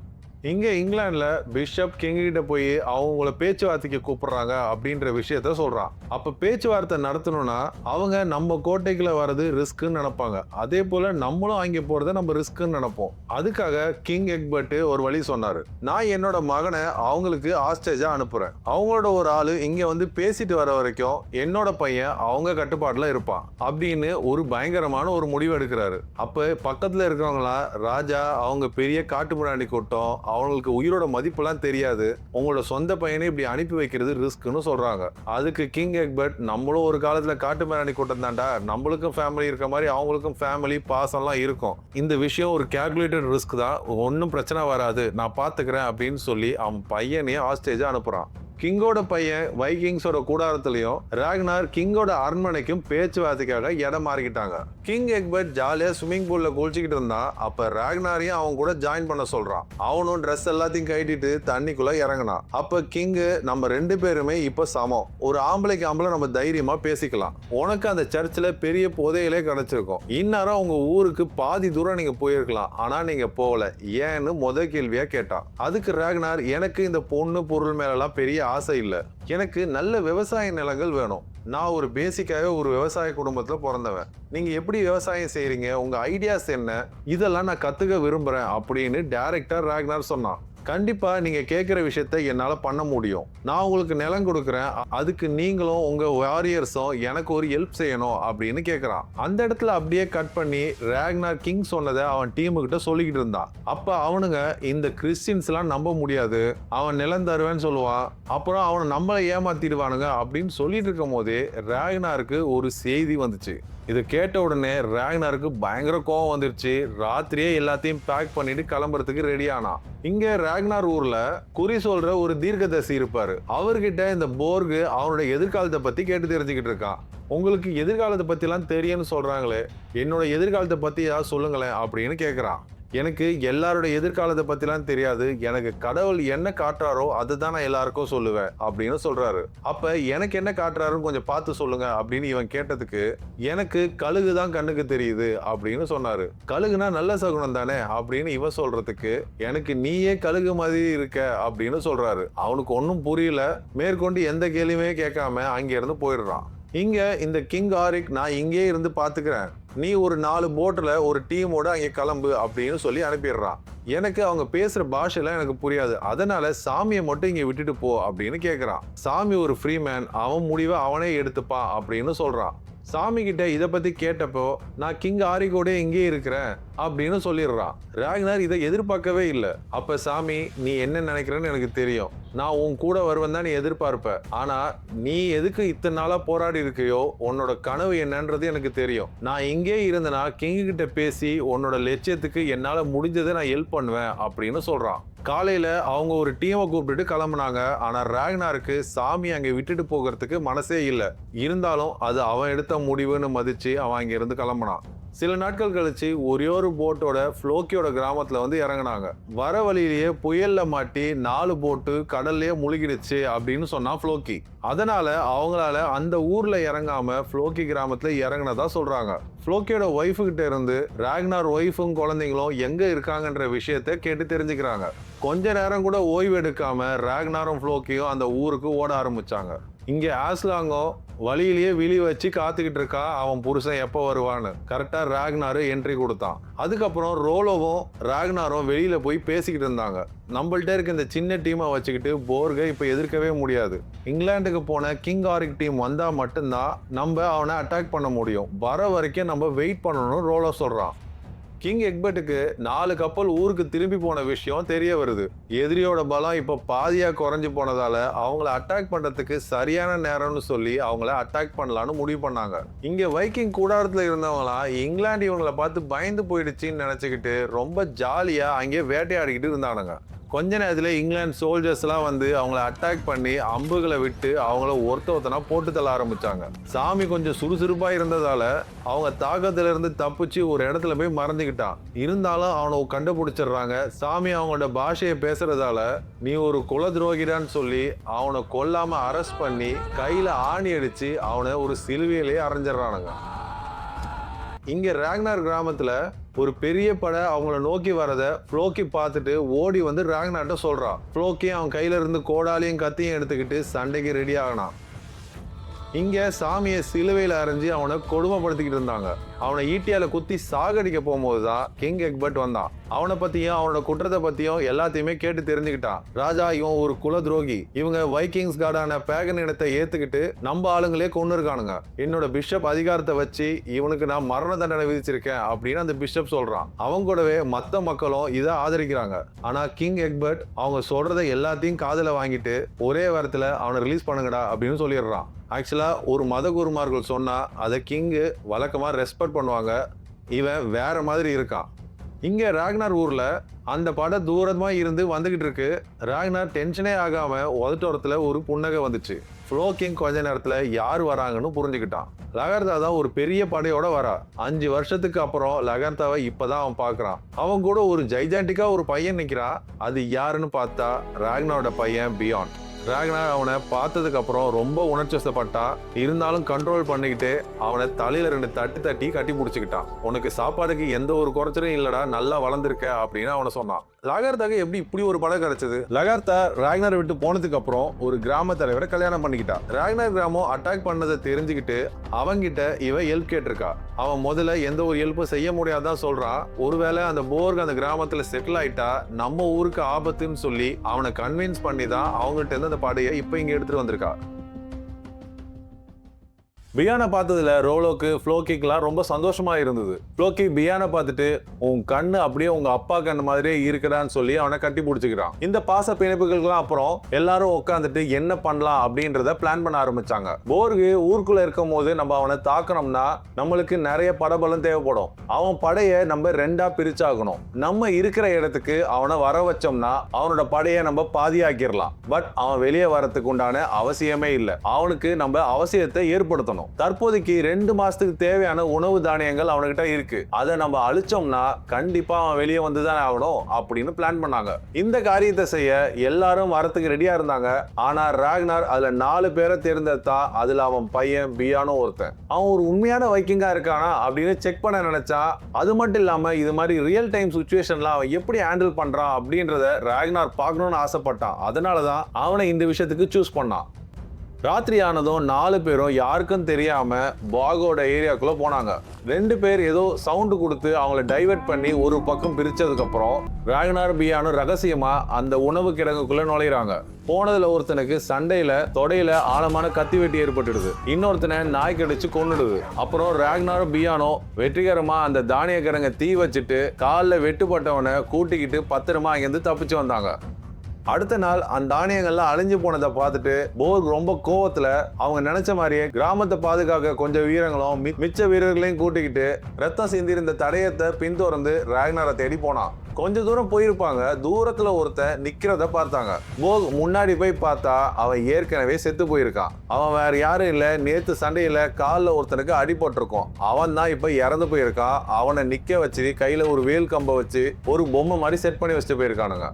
இங்க இங்கிலாந்துல பிஷப் கிங் கிட்ட போய் அவங்கள பேச்சுவார்த்தைக்கு கூப்பிடுறாங்க அப்படின்ற விஷயத்த சொல்றான். அப்ப பேச்சுவார்த்தை நடத்தணும்னா அவங்க நம்ம கோட்டைக்குள்ள வர்றது ரிஸ்க்குன்னு நினைப்பாங்க. அதே போல நம்மளும் அங்கே போறத நம்ம ரிஸ்க்குன்னு நினைப்போம். அதுக்காக கிங் எக்பர்ட் ஒரு வழி சொன்னாரு. நான் என்னோட மகனை அவங்களுக்கு ஆஸ்டேஜா அனுப்புறேன். அவங்களோட ஒரு ஆளு இங்க வந்து பேசிட்டு வர வரைக்கும் என்னோட பையன் அவங்க கட்டுப்பாட்டுல இருப்பான் அப்படின்னு ஒரு பயங்கரமான ஒரு முடிவு எடுக்கிறாரு. அப்ப பக்கத்துல இருக்கிறவங்களா ராஜா, அவங்க பெரிய காட்டு முராண்டி கூட்டம், அவங்களுக்கு உயிரோட மதிப்பெல்லாம் தெரியாது, உங்களோட சொந்த பையனை இப்படி அனுப்பி வைக்கிறது ரிஸ்க்னு சொல்றாங்க. அதுக்கு கிங் எக்பர்ட், நம்மளும் ஒரு காலத்துல காட்டு மிராண்டி கூட்டம் தாண்டா, நம்மளுக்கும் ஃபேமிலி இருக்க மாதிரி அவங்களுக்கும் ஃபேமிலி பாசம்லாம் இருக்கும், இந்த விஷயம் ஒரு கால்குலேட்டட் ரிஸ்க் தான், ஒன்றும் பிரச்சனை வராது, நான் பாத்துக்கிறேன் அப்படின்னு சொல்லி அவன் பையனையும் ஆஸ்டேஜா அனுப்புறான். கிங்கோட பையன் வைக்கிங்ஸோட கூடாரத்திலையும் ராக்னார் கிங்கோட அரண்மனைக்கும் பேச்சுவார்த்தைக்காக இடம் மாறிக்கிட்டாங்க. கிங் எக்பர்ட் ஜாலியா ஸ்விம்மிங் பூல்ல குளிச்சுக்கிட்டு இருந்தான். அப்ப ராக்னாரையும் அவன் கூட ஜாயின் பண்ண சொல்றான். அவனும் ட்ரெஸ் எல்லாத்தையும் கட்டிட்டு தண்ணிக்குள்ள இறங்கினான். அப்ப கிங், நம்ம 2 பேருமே இப்ப சமம், ஒரு ஆம்பளைக்கு ஆம்பளை நம்ம தைரியமா பேசிக்கலாம், உனக்கு அந்த சர்ச்சில் பெரிய புதையலே கிடைச்சிருக்கும், இந்நேரம் உங்க ஊருக்கு பாதி தூரம் நீங்க போயிருக்கலாம், ஆனா நீங்க போகல, ஏன்னு முத கேள்வியா கேட்டான். அதுக்கு ராக்னார், எனக்கு இந்த பொண்ணு பொருள் மேலாம் பெரிய ஆசை இல்ல, எனக்கு நல்ல விவசாய நிலங்கள் வேணும், நான் ஒரு பேசிக்காக ஒரு விவசாய குடும்பத்துல பிறந்தவன், நீங்க எப்படி விவசாயம் செய்றீங்க, உங்க ஐடியாஸ் என்ன, இதெல்லாம் நான் கத்துக்க விரும்புறேன் அப்படின்னு டைரக்டா ராக்னார் சொன்னான். கண்டிப்பா நீங்க கேட்கிற விஷயத்த என்னால பண்ண முடியும், நான் உங்களுக்கு நிலம் கொடுக்குறேன், அதுக்கு நீங்களும் உங்க வாரியர்ஸும் எனக்கு ஒரு ஹெல்ப் செய்யணும் அப்படின்னு கேட்கறான். அந்த இடத்துல அப்படியே கட் பண்ணி ராக்னார் கிங் சொன்னதை அவன் டீமு கிட்ட சொல்லிக்கிட்டு இருந்தான். அப்ப அவனுங்க, இந்த கிறிஸ்டின்ஸ் எல்லாம் நம்ப முடியாது, அவன் நிலம் தருவேன்னு சொல்லுவான், அப்புறம் அவனை நம்மளை ஏமாத்திடுவானுங்க அப்படின்னு சொல்லிட்டு இருக்கும் போதே ராக்னாருக்கு ஒரு செய்தி வந்துச்சு. இதை கேட்ட உடனே ராக்னாருக்கு பயங்கர கோவம் வந்துருச்சு. ராத்திரியே எல்லாத்தையும் பேக் பண்ணிட்டு கிளம்புறதுக்கு ரெடி ஆனான். இங்க ராக்னார் ஊர்ல குறி சொல்ற ஒரு தீர்க்கதரிசி இருப்பாரு. அவர்கிட்ட இந்த போர்கு அவனோட எதிர்காலத்தை பத்தி கேட்டு தெரிஞ்சுக்கிட்டு இருக்கான். உங்களுக்கு எதிர்காலத்தை பத்தி எல்லாம் தெரியும்னு சொல்றாங்களே, என்னோட எதிர்காலத்தை பத்தி ஏதாவது சொல்லுங்களேன் அப்படின்னு கேட்கிறான். எனக்கு எல்லாரோட எதிர்காலத்தை பத்திலாம் தெரியாது, எனக்கு கடவுள் என்ன காட்டுறாரோ அதுதான் நான் எல்லாருக்கும் சொல்லுவேன் அப்படின்னு சொல்றாரு. அப்ப எனக்கு என்ன காட்டுறாருன்னு கொஞ்சம் பார்த்து சொல்லுங்க அப்படின்னு இவன் கேட்டதுக்கு, எனக்கு கழுகு தான் கண்ணுக்கு தெரியுது அப்படின்னு சொன்னாரு. கழுகுனா நல்ல சகுனம் தானே அப்படின்னு இவன் சொல்றதுக்கு, எனக்கு நீயே கழுகு மாதிரி இருக்க அப்படின்னு சொல்றாரு. அவனுக்கு ஒன்னும் புரியல. மேற்கொண்டு எந்த கேள்வியுமே கேட்காம அங்கிருந்து போயிடுறான். இங்க இந்த கிங் ஆரிக், நான் இங்கே இருந்து பாத்துக்கிறேன், நீ ஒரு 4 போட்ல ஒரு டீமோட அங்கே கிளம்பு அப்படின்னு சொல்லி அனுப்பிடுறான். எனக்கு அவங்க பேசுற பாஷைலாம் எனக்கு புரியாது, அதனால சாமியை மட்டும் இங்க விட்டுட்டு போ அப்படின்னு கேட்கறான். சாமி ஒரு ஃப்ரீ மேன், அவன் முடிவை அவனே எடுத்துப்பான் அப்படின்னு சொல்றான். சாமி கிட்ட இதை பத்தி கேட்டப்போ, நான் கிங் ஆரிக்கோட இங்கே இருக்கிறேன் அப்படின்னு சொல்லிடுறான். ராக்னார் இதை எதிர்பார்க்கவே இல்லை. அப்ப சாமி, நீ என்ன நினைக்கிறேன்னு எனக்கு தெரியும், நான் உன் கூட வருவேன் தான் நீ எதிர்பார்ப்ப, ஆனா நீ எதுக்கு இத்தனை நாளா போராடி இருக்கையோ, உன்னோட கனவு என்னன்றது எனக்கு தெரியும், நான் இங்கே இருந்தனா கிங் கிட்ட பேசி உன்னோட லட்சியத்துக்கு என்னால முடிஞ்சதை நான் ஹெல்ப் பண்ணுவேன் அப்படின்னு சொல்றான். காலையில அவங்க ஒரு டீமை கூப்பிட்டு கிளம்புனாங்க. ஆனா ராக்னாருக்கு சாமி அங்க விட்டுட்டு போகிறதுக்கு மனசே இல்லை. இருந்தாலும் அது அவன் எடுத்த முடிவுன்னு மதிச்சு அவன் அங்க இருந்து கிளம்புனான். சில நாட்கள் கழிச்சு ஒரே ஒரு போட்டோட ஃப்ளோக்கியோட கிராமத்துல வந்து இறங்கினாங்க. வர வழியிலேயே புயல்ல மாட்டி 4 போட்டு கடல்லையே முழுகிடுச்சு அப்படின்னு சொன்னான் ஃப்ளோக்கி. அதனால அவங்களால அந்த ஊர்ல இறங்காம ஃப்ளோக்கி கிராமத்துல இறங்கினதா சொல்றாங்க. ஃப்ளோக்கியோட ஒய்ஃபு கிட்ட இருந்து ராக்னார் ஒய்ஃபும் குழந்தைங்களும் எங்க இருக்காங்கன்ற விஷயத்த கேட்டு தெரிஞ்சுக்கிறாங்க. கொஞ்ச நேரம் கூட ஓய்வு எடுக்காம ராக்னாரும் ஃப்ளோக்கியும் அந்த ஊருக்கு ஓட ஆரம்பிச்சாங்க. இங்க ஆஸ்லாங்கோ வழியிலேயே விழி வச்சு காத்துக்கிட்டு இருக்கா, அவன் புருஷன் எப்போ வருவான்னு. கரெக்டா ராக்னாரு என்ட்ரி கொடுத்தான். அதுக்கப்புறம் ரோலோவும் ராக்னாரும் வெளியில போய் பேசிக்கிட்டு இருந்தாங்க. நம்மள்ட்ட இருக்க இந்த சின்ன டீமை வச்சுக்கிட்டு போர்கை இப்ப எதிர்க்கவே முடியாது. இங்கிலாந்துக்கு போன கிங் ஆரிக் டீம் வந்தா மட்டும்தான் நம்ம அவனை அட்டாக் பண்ண முடியும், வர வரைக்கும் நம்ம வெயிட் பண்ணணும்னு ரோலோ சொல்றான். கிங் எக்பர்ட்டுக்கு 4 கப்பல் ஊருக்கு திரும்பி போன விஷயம் தெரிய வருது. எதிரியோட பலம் இப்ப பாதியா குறைஞ்சு போனதால அவங்கள அட்டாக் பண்றதுக்கு சரியான நேரம்னு சொல்லி அவங்கள அட்டாக் பண்ணலான்னு முடிவு பண்ணாங்க. இங்க வைக்கிங் கூடாரத்துல இருந்தவங்களாம் இங்கிலாந்து இவங்களை பார்த்து பயந்து போயிடுச்சுன்னு நினைச்சுக்கிட்டு ரொம்ப ஜாலியா அங்கே வேட்டையாடிக்கிட்டு இருந்தானுங்க. கொஞ்ச நேரத்துல இங்கிலாந்து சோல்ஜர்ஸ் எல்லாம் வந்து அவங்கள அட்டாக் பண்ணி அம்புகளை விட்டு அவங்கள ஒருத்தனா போட்டு தள்ள ஆரம்பிச்சாங்க. சாமி கொஞ்சம் சுறுசுறுப்பா இருந்ததால அவங்க தாக்கத்துல இருந்து தப்பிச்சு ஒரு இடத்துல போய் மறந்துக்கிட்டான். இருந்தாலும் அவனை கண்டுபிடிச்சிடுறாங்க. சாமி அவங்களோட பாஷையை பேசுறதால நீ ஒரு குல துரோகிடான்னு சொல்லி அவனை கொல்லாம அரெஸ்ட் பண்ணி கையில ஆணி அடிச்சு அவனை ஒரு சிலுவையிலேயே அரைஞ்சிடறானுங்க. இங்க ராக்னார் கிராமத்துல ஒரு பெரிய படை அவங்கள நோக்கி வரத ஃப்ளோக்கி பார்த்துட்டு ஓடி வந்து ராக்னார்ட்ட சொல்றான். ஃப்ளோக்கி அவன் கையில இருந்து கோடாலியும் கத்தியும் எடுத்துக்கிட்டு சண்டைக்கு ரெடி ஆகினான். இங்க சாமியை சிலுவையில அரைஞ்சு அவனை கொடுமைப்படுத்திக்கிட்டு இருந்தாங்க. அவனை ஈட்டியால குத்தி சாகடிக்க போகும்போதுதான் கிங் எக்பர்ட் வந்தான். அவனை பத்தியும் அவனோட குற்றத்தை பத்தியும் எல்லாத்தையுமே கேட்டு தெரிஞ்சுக்கிட்டான். ராஜா, இவன் ஒரு குல துரோகி, இவங்க வைக்கிங்ஸ் காடான பேகன் இனத்தை ஏத்துக்கிட்டு நம்ம ஆளுங்களே கொண்டு இருக்கானுங்க. என்னோட பிஷப் அதிகாரத்தை வச்சு இவனுக்கு நான் மரண தண்டனை விதிச்சிருக்கேன் அப்படின்னு அந்த பிஷப் சொல்றான். அவங்க கூடவே மத்த மக்களும் இதை ஆதரிக்கிறாங்க. ஆனா கிங் எக்பர்ட் அவங்க சொல்றதை எல்லாத்தையும் காதுல வாங்கிட்டு ஒரே வாரத்துல அவனை ரிலீஸ் பண்ணுங்கடா அப்படின்னு சொல்லிடுறான். ஆக்சுவலா ஒரு மத குருமார்கள் சொன்னா அதை கிங்கு வழக்கமா ரெஸ்பெக்ட் பண்ணுவாங்க. இவன் வேற மாதிரி இருக்கான். இங்க ராக்னார் ஊர்ல அந்த படம் தூரமா இருந்து வந்துகிட்டு இருக்கு. ராக்னார் டென்ஷனே ஆகாம உதட்டோரத்துல ஒரு புன்னகை வந்துச்சு. ஃப்ளோ கிங் கொஞ்ச நேரத்துல யார் வராங்கன்னு புரிஞ்சுக்கிட்டான். லகர்தா தான் ஒரு பெரிய படையோட வரா. 5 வருஷத்துக்கு அப்புறம் லகர்தாவை இப்பதான் அவன் பாக்குறான். அவன் கூட ஒரு ஜைஜாண்டிக்கா ஒரு பையன் நிக்கிறான். அது யாருன்னு பார்த்தா ராக்னாரோட பையன் பியான். ராக்னார் அவனை பார்த்ததுக்கு அப்புறம் ரொம்ப உணர்ச்சிவசப்பட்டான். இருந்தாலும் கண்ட்ரோல் பண்ணிக்கிட்டு அவனை தலையில 2 தட்டு தட்டி கட்டி முடிச்சுக்கிட்டான். உனக்கு சாப்பாடுக்கு எந்த ஒரு குறைச்சலும் இல்லடா, நல்லா வளர்ந்துருக்க அப்படின்னு அவனை சொன்னான். லகர்தாக்கு எப்படி இப்படி ஒரு படம் கிடைச்சது? லகர்தா ராக்னாரை விட்டு போனதுக்கு அப்புறம் ஒரு கிராம தலைவரை கல்யாணம் பண்ணிக்கிட்டான். ராக்னார் கிராமம் அட்டாக் பண்ணதை தெரிஞ்சுக்கிட்டு அவங்கிட்ட இவ ஹெல்ப் கேட்டிருக்கா. அவன் முதல்ல எந்த ஒரு ஹெல்ப்பும் செய்ய முடியாதான் சொல்றான். ஒருவேளை அந்த போர்க் அந்த கிராமத்துல செட்டில் ஆயிட்டா நம்ம ஊருக்கு ஆபத்துன்னு சொல்லி அவனை கன்வின்ஸ் பண்ணி தான் அவங்ககிட்ட இருந்து அந்த படையை இப்ப இங்க எடுத்துட்டு வந்திருக்கா. பியானை பார்த்ததுல ரோலோக்கு ஃப்ளோக்கிக்லாம் ரொம்ப சந்தோஷமா இருந்தது. ஃப்ளோக்கி பியானை பார்த்துட்டு உன் கண்ணு அப்படியே உங்க அப்பா கண்ணு மாதிரியே இருக்கடான்னு சொல்லி அவனை கட்டி பிடிச்சிக்கிறான். இந்த பாச பிணைப்புகளுக்கெல்லாம் அப்புறம் எல்லாரும் உட்காந்துட்டு என்ன பண்ணலாம் அப்படின்றத பிளான் பண்ண ஆரம்பிச்சாங்க. போர்கு ஊருக்குள்ள இருக்கும் போது நம்ம அவனை தாக்கணும்னா நம்மளுக்கு நிறைய படபலம் தேவைப்படும். அவன் படையை நம்ம 2ஆ பிரிச்சாகணும். நம்ம இருக்கிற இடத்துக்கு அவனை வர வச்சோம்னா அவனோட படையை நம்ம பாதியாக்கிடலாம். பட் அவன் வெளியே வரத்துக்கு உண்டான அவசியமே இல்லை. அவனுக்கு நம்ம அவசியத்தை ஏற்படுத்தணும். தற்போதைக்கு 2 மாசத்துக்கு தேவையான உணவு தானியங்கள் அவன்கிட்ட இருக்கு. அதை நம்ம அழிச்சோம்னா கண்டிப்பா அவன் வெளியே வந்துதான் ஆகணும் அப்படின்னு பிளான் பண்ணாங்க. இந்த காரியத்தை செய்ய எல்லாரும் வரத்துக்கு ரெடியா இருந்தாங்க. ஆனா ராக்னார் அதுல 4 பேரை தேர்ந்தெடுத்தா. அதுல அவன் பையன் பியானோ ஒருத்தன். அவன் ஒரு உண்மையான வைக்கிங்கா இருக்கானா அப்படின்னு செக் பண்ண நினைச்சா. அது மட்டும் இல்லாம இது மாதிரி ரியல் டைம் சிச்சுவேஷன்ல அவன் எப்படி ஹேண்டில் பண்றான் அப்படின்றத ராக்னார் பார்க்கணும்னு ஆசைப்பட்டான். அதனாலதான் அவனை இந்த விஷயத்துக்கு சூஸ் பண்ணான். ராத்திரி ஆனதும் 4 பேரும் யாருக்கும் தெரியாம பாகோட ஏரியாக்குள்ள போனாங்க. 2 பேர் ஏதோ சவுண்டு கொடுத்து அவங்கள டைவர்ட் பண்ணி ஒரு பக்கம் பிரிச்சதுக்கு அப்புறம் ராக்னார் பியானும் ரகசியமா அந்த உணவு கிடங்குக்குள்ள நுழையிறாங்க. போனதுல ஒருத்தனுக்கு சண்டையில தொடையில ஆழமான கத்தி வெட்டி ஏற்பட்டுடுது. இன்னொருத்தனை நாய் கடிச்சு கொன்னுடுது. அப்புறம் ராக்னார் பியானோ வெற்றிகரமா அந்த தானிய கிடங்க தீ வச்சுட்டு காலில் வெட்டுப்பட்டவனை கூட்டிக்கிட்டு பத்திரமா அங்கிருந்து தப்பிச்சு வந்தாங்க. அடுத்த நாள் அந்த தானியங்கள்லாம் அழிஞ்சு போனதை பார்த்துட்டு போர்க் ரொம்ப கோவத்துல அவங்க நினைச்ச மாதிரியே கிராமத்தை பாதுகாக்க கொஞ்சம் வீரங்களும் மிச்ச வீரர்களையும் கூட்டிக்கிட்டு ரத்தம் சிந்திருந்த தடயத்தை பின்தொடர்ந்து ராக்னாரை தேடி போனான். கொஞ்ச தூரம் போயிருப்பாங்க. தூரத்துல ஒருத்தன் நிக்கிறத பார்த்தாங்க. போர்க் முன்னாடி போய் பார்த்தா அவன் ஏற்கனவே செத்து போயிருக்கான். அவன் வேற யாரும் இல்ல, நேத்து சண்டையில காலில் ஒருத்தனுக்கு அடிபட்டிருக்கும். அவன் தான் இப்ப இறந்து போயிருக்கான். அவனை நிக்க வச்சு கையில ஒரு வேல் கம்பை வச்சு ஒரு பொம்மை மாதிரி செட் பண்ணி வச்சுட்டு போயிருக்கானுங்க.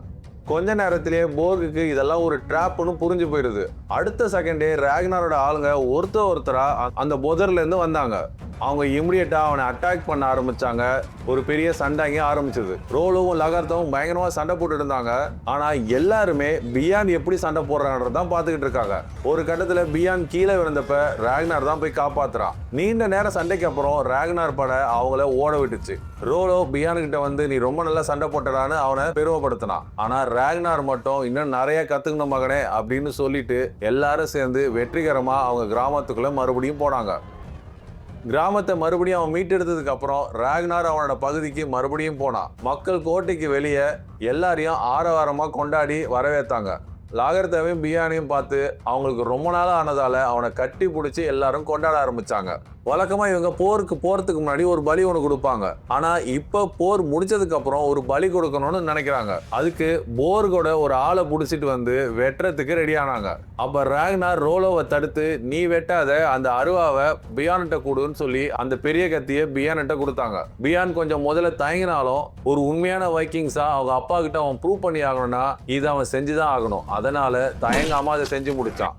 கொஞ்ச நேரத்திலேயே போர்குக்கு இதெல்லாம் ஒரு ட்ராப்னு புரிஞ்சு போயிருது. அடுத்த செகண்டே ராக்னாரோட ஆளுங்க ஒருத்தரா அந்த புதர்ல இருந்து வந்தாங்க. அவங்க இமிடியேட்டா அவனை அட்டாக் பண்ண ஆரம்பிச்சாங்க. ஒரு பெரிய சண்டை அங்கே ஆரம்பிச்சது. ரோலும் லகர்தாவும் பயங்கரமா சண்டை போட்டு இருந்தாங்க. ஆனா எல்லாருமே பியான் எப்படி சண்டை போடுறாங்கன்றதான் பார்த்துக்கிட்டு இருக்காங்க. ஒரு கட்டத்துல பியான் கீழே விழுந்தப்ப ராக்னார் தான் போய் காப்பாத்துறான். நீண்ட நேரம் சண்டைக்கு அப்புறம் ராக்னார் படை அவங்கள ஓட விட்டுச்சு. ரோலோ பியான் கிட்ட வந்து நீ ரொம்ப நல்லா சண்டை போட்டடான்னு அவனை பெருமைப்படுத்தினான். ஆனா ராக்னார் மட்டும் இன்னும் நிறைய கத்துக்கணும் மகனே அப்படின்னு சொல்லிட்டு எல்லாரும் சேர்ந்து வெற்றிகரமா அவங்க கிராமத்துக்குள்ள மறுபடியும் போனாங்க. கிராமத்தை மறுபடியும் அவன் மீட்டெடுத்ததுக்கு அப்புறம் ராக்னார் அவனோட பகுதிக்கு மறுபடியும் போனான். மக்கள் கோட்டைக்கு வெளியே எல்லாரையும் ஆரவாரமா கொண்டாடி வரவேற்றாங்க. லகர்தாவையும் பியானையும் பார்த்து அவங்களுக்கு ரொம்ப நாள் ஆனதால அவனை கட்டி பிடிச்சி எல்லாரும் கொண்டாட ஆரம்பிச்சாங்க. வழக்கமா இவங்க போருக்கு போறதுக்கு முன்னாடி ஒரு பலி ஒன்று கொடுப்பாங்க. ஆனா இப்ப போர் முடிச்சதுக்கு அப்புறம் ஒரு பலி கொடுக்கணும்னு நினைக்கிறாங்க. அதுக்கு போர்கோட ஒரு ஆளை புடிச்சிட்டு வந்து வெட்டுறதுக்கு ரெடி ஆனாங்க. அப்ப ராக்னார் ரோலோவை தடுத்து நீ வெட்டாத, அந்த அருவாவை பியான்கிட்ட கொடுன்னு சொல்லி அந்த பெரிய கத்தியை பியான்கிட்ட கொடுத்தாங்க. பியான் கொஞ்சம் முதல்ல தயங்கினாலும் ஒரு உண்மையான வைக்கிங்ஸா அவங்க அப்பா கிட்ட அவன் ப்ரூவ் பண்ணி ஆகணும்னா இதை அவன் செஞ்சுதான் ஆகணும். அதனால தயங்காம அதை செஞ்சு முடிச்சான்.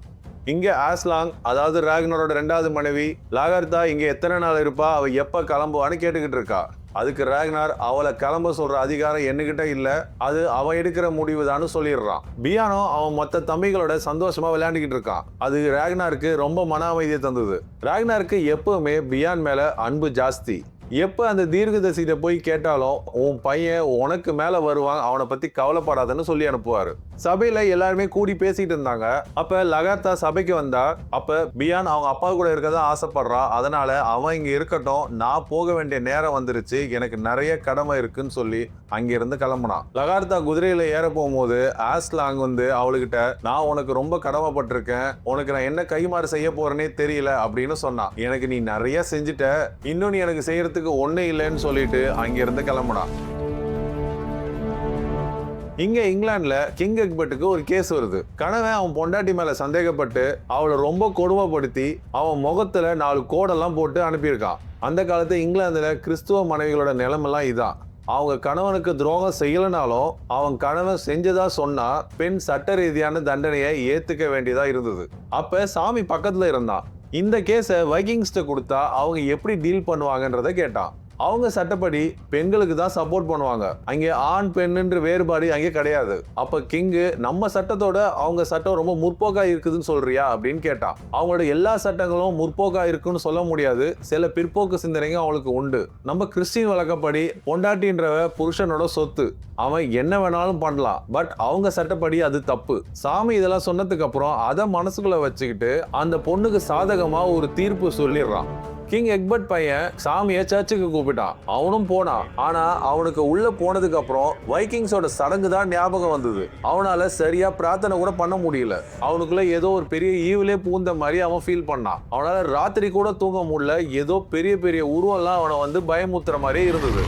இங்க ஆஸ்லாங், அதாவது ராக்னாரோட 2வது மனைவி லகர்தா இங்க எத்தனை நாள் இருப்பா, அவ எப்ப கிளம்புவான்னு கேட்டுக்கிட்டு இருக்கா. அதுக்கு ராக்னார் அவளை கிளம்ப சொல்ற அதிகாரம் என்கிட்ட இல்ல, அது அவன் எடுக்கிற முடிவு தான் சொல்லிடுறான். பியானோ அவன் மொத்த தம்பிகளோட சந்தோஷமா விளையாண்டுக்கிட்டு இருக்கான். அது ராக்னாருக்கு ரொம்ப மன அமைதியை தந்தது. ராக்னாருக்கு எப்பவுமே பியான் மேல அன்பு ஜாஸ்தி. எப்ப அந்த தீர்க்கதரிசிட்ட போய் கேட்டாலும் உன் பையன் உனக்கு மேல வருவான், அவனை பத்தி கவலைப்படாதன்னு சொல்லி அனுப்புவாரு. சபையில எல்லாருமே கூடி பேசிட்டு இருந்தாங்க. அப்ப லகார்த்தா சபைக்கு வந்தா. அப்ப பியான் அவங்க அப்பா கூட இருக்கதா ஆசைப்படுறா. அதனால அவன் இங்க இருக்கட்டும், நான் போக வேண்டிய நேரம் வந்துருச்சு, எனக்கு நிறைய கடமை இருக்குன்னு சொல்லி அங்கிருந்து கிளம்புனான். லகார்த்தா குதிரையில ஏற போகும்போது ஆஸ்லாங் வந்து அவளுகிட்ட, நான் உனக்கு ரொம்ப கடமைப்பட்டிருக்கேன், உனக்கு நான் என்ன கைமாறு செய்ய போறேனே தெரியல அப்படின்னு சொன்னான். எனக்கு நீ நிறைய செஞ்சுட்ட, இன்னும் நீ எனக்கு செய்யறதுக்கு ஒண்ணு இல்லைன்னு சொல்லிட்டு அங்கிருந்து கிளம்புனான். இங்க இங்கிலாந்துல கிங் எக்பர்ட்டுக்கு ஒரு கேஸ் வருது. கணவன் அவன் பொண்டாட்டி மேல சந்தேகப்பட்டு அவளை ரொம்ப கொடுமைப்படுத்தி அவன் முகத்துல 4 கோடெல்லாம் போட்டு அனுப்பியிருக்கான். அந்த காலத்து இங்கிலாந்துல கிறிஸ்துவ மனைவிகளோட நிலைமெல்லாம் இதான். அவங்க கணவனுக்கு துரோகம் செய்யலனாலும் அவன் கணவன் செஞ்சதா சொன்னா பெண் சட்ட ரீதியான தண்டனையை ஏத்துக்க வேண்டியதா இருந்தது. அப்ப சாமி பக்கத்துல இருந்தான். இந்த கேஸை வைக்கிங்ஸ்ட கொடுத்தா அவங்க எப்படி டீல் பண்ணுவாங்கன்றத கேட்டான். அவங்க சட்டப்படி பெண்களுக்கு தான் சப்போர்ட் பண்ணுவாங்க. அங்கே ஆண் பெண்ணுன்ற வேறுபாடு அங்கே கிடையாது. அப்ப கிங்கு, நம்ம சட்டத்தோட அவங்க சட்டம் ரொம்ப முற்போக்கா இருக்குதுன்னு சொல்றியா அப்படின்னு கேட்டான். அவங்களோட எல்லா சட்டங்களும் முற்போக்கா இருக்குன்னு சொல்ல முடியாது, சில பிற்போக்கு சிந்தனைங்க அவங்களுக்கு உண்டு. நம்ம கிறிஸ்டின் வழக்கப்படி பொண்டாட்டின்றவ புருஷனோட சொத்து, அவன் என்ன வேணாலும் பண்ணலாம், பட் அவங்க சட்டப்படி அது தப்பு. சாமி இதெல்லாம் சொன்னதுக்கு அப்புறம் அதை மனசுக்குள்ள வச்சுக்கிட்டு அந்த பொண்ணுக்கு சாதகமா ஒரு தீர்ப்பு சொல்லிடுறான். கிங் எக்பர்ட் பையன் சாமியை சர்ச்சுக்கு கூப்பிட்டான். அவனும் போனான். ஆனா அவனுக்கு உள்ள போனதுக்கு அப்புறம் வைக்கிங்ஸோட சடங்கு தான் ஞாபகம் வந்தது. அவனால சரியா பிரார்த்தனை கூட பண்ண முடியல. அவனுக்குள்ள ஏதோ ஒரு பெரிய ஈவிலே பூந்த மாதிரி அவன் ஃபீல் பண்ணான். அவனால ராத்திரி கூட தூங்க முடியல. ஏதோ பெரிய பெரிய உருவம்லாம் அவனை வந்து பயமுத்துற மாதிரியே இருந்தது.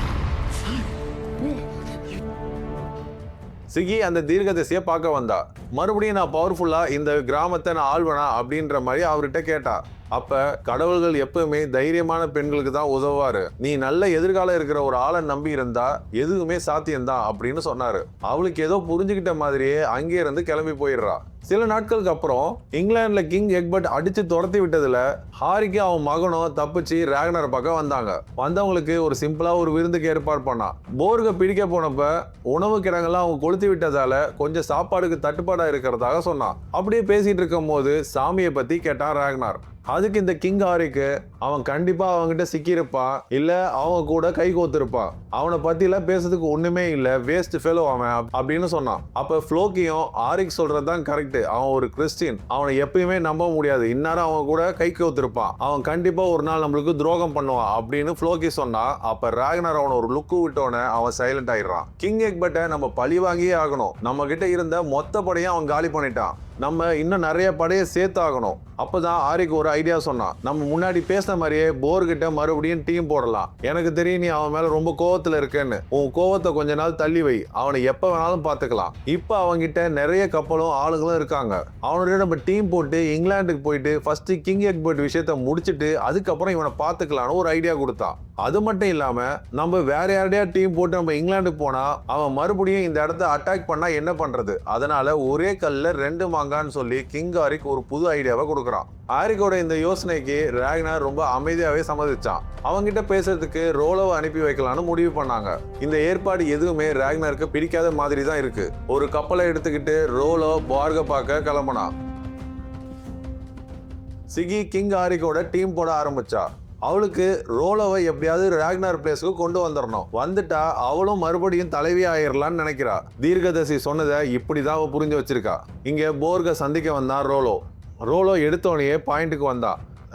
சிகி அந்த தீர்க்கதரிசியை பார்க்க வந்தா. மறுபடியும் நான் பவர்ஃபுல்லா இந்த கிராமத்தை நான் ஆள்வனா அப்படின்ற மாதிரி அவர்கிட்ட கேட்டா. அப்ப கடவுள்கள் எப்பவுமே தைரியமான பெண்களுக்கு தான் உதவுவாரு, நீ நல்ல எதிர்காலம் இருக்கிற ஒரு ஆளை நம்பி இருந்தா எதுவுமே சாத்தியம்தான் அப்படின்னு சொன்னாரு. அவளுக்கு ஏதோ புரிஞ்சுக்கிட்ட மாதிரியே அங்கே இருந்து கிளம்பி போயிடுறா. சில நாட்களுக்கு அப்புறம் இங்கிலாந்துல கிங் எக்பர்ட் அடிச்சு துரத்தி விட்டதுல ஹாரிக்கு அவன் மகனும் தப்பிச்சு ராக்னர் பக்கம் வந்தாங்க. வந்தவங்களுக்கு ஒரு சிம்பிளா ஒரு விருந்துக்கு ஏற்பாடு பண்ணான். போர்க பிடிக்க போனப்ப உணவு கிடங்கெல்லாம் அவங்க கொளுத்தி விட்டதால கொஞ்சம் சாப்பாடுக்கு தட்டுப்பாடா இருக்கிறதாக சொன்னான். அப்படியே பேசிட்டு இருக்கும் போது சாமியை பத்தி கேட்டான் ராக்னார். அதுக்கு இந்த கிங் ஹாரிக்கு, அவன் கண்டிப்பா அவன்கிட்ட சிக்கியிருப்பான், இல்ல அவங்க கூட கை கோத்திருப்பான், அவனை பத்திலாம் பேசுறதுக்கு ஒண்ணுமே இல்ல, வேஸ்ட் ஃபெலோ அவன் அப்படின்னு சொன்னான். அப்ப ஃப்ளோக்கியும் ஆரிக் சொல்றதுதான் கரெக்ட், அவன் ஒரு கிறிஸ்டின், அவனை எப்பயுமே நம்ப முடியாது, இந்நேரம் அவன் கூட கை கோத்திருப்பான், அவன் கண்டிப்பா ஒரு நாள் நம்மளுக்கு துரோகம் பண்ணுவான் அப்படின்னு ஃப்ளோக்கி சொன்னா. அப்ப ராக்னர் அவனை ஒரு லுக்கு விட்டோன்னு அவன் சைலண்ட் ஆயிடுறான். கிங் எக்பர்ட்டை நம்ம பழி வாங்கியே ஆகணும், நம்ம கிட்ட இருந்த மொத்த படையும் அவன் காலி பண்ணிட்டான், நம்ம இன்னும் நிறைய படையை சேர்த்தாகணும். அப்பதான் ஆரிக்கு ஒரு ஐடியா சொன்னான். நம்ம முன்னாடி பேசின மாதிரியே போர்கிட்ட மறுபடியும் டீம் போடலாம். எனக்கு தெரியும் நீ அவன் மேல ரொம்ப கோவத்துல இருக்கேன்னு, உன் கோவத்தை கொஞ்ச நாள் தள்ளி வை, அவனை எப்ப வேணாலும் பாத்துக்கலாம். இப்ப அவன்கிட்ட நிறைய கப்பலும் ஆளுங்களும் இருக்காங்க. அவனோட நம்ம டீம் போட்டு இங்கிலாந்துக்கு போயிட்டு ஃபர்ஸ்ட் கிங் எக்பர்ட் விஷயத்த முடிச்சுட்டு அதுக்கப்புறம் இவனை பாத்துக்கலாம்னு ஒரு ஐடியா கொடுத்தான். அது மட்டும் இல்லாம நம்ம வேற யாரையா டீம் போட்டு நம்ம இங்கிலாந்துக்கு போனா அவன் மறுபடியும் இந்த இடத்த அட்டாக் பண்ணா என்ன பண்றது, அதனால ஒரே கல்ல 2 மாங்கான்னு சொல்லி கிங் ஆரிக் ஒரு புது ஐடியாவை கொடுக்குறான். ஆரிக்கோட இந்த யோசனைக்கு ராக்னார் ரொம்ப அமைதியாவே சம்மதிச்சான். அவங்கிட்ட பேசுறதுக்கு ரோலோவை அனுப்பி வைக்கலாம்னு முடிவு பண்ணாங்க. இந்த ஏற்பாடு எதுவுமே ராக்னாருக்கு பிடிக்காத மாதிரி தான் இருக்கு. ஒரு கப்பலை எடுத்துக்கிட்டு ரோலோ பார்க பார்க்க கிளம்பினான். சிகி கிங் ஆரிக்கோட டீம் போட ஆரம்பிச்சா. அவளுக்கு ரோலோவை எப்படியாவது ராக்னார் பிளேஸ்க்கு கொண்டு வந்துடணும். வந்துட்டா அவளும் மறுபடியும் தலைவி ஆயிரலான்னு நினைக்கிறா. தீர்க்கதரிசி சொன்னதை இப்படிதான் அவ புரிஞ்சு வச்சிருக்கா. இங்க போர்க சந்திக்க வந்தான் ரோலோ. ரோலோ எடுத்தோடனே பாயிண்ட்டுக்கு வந்தா.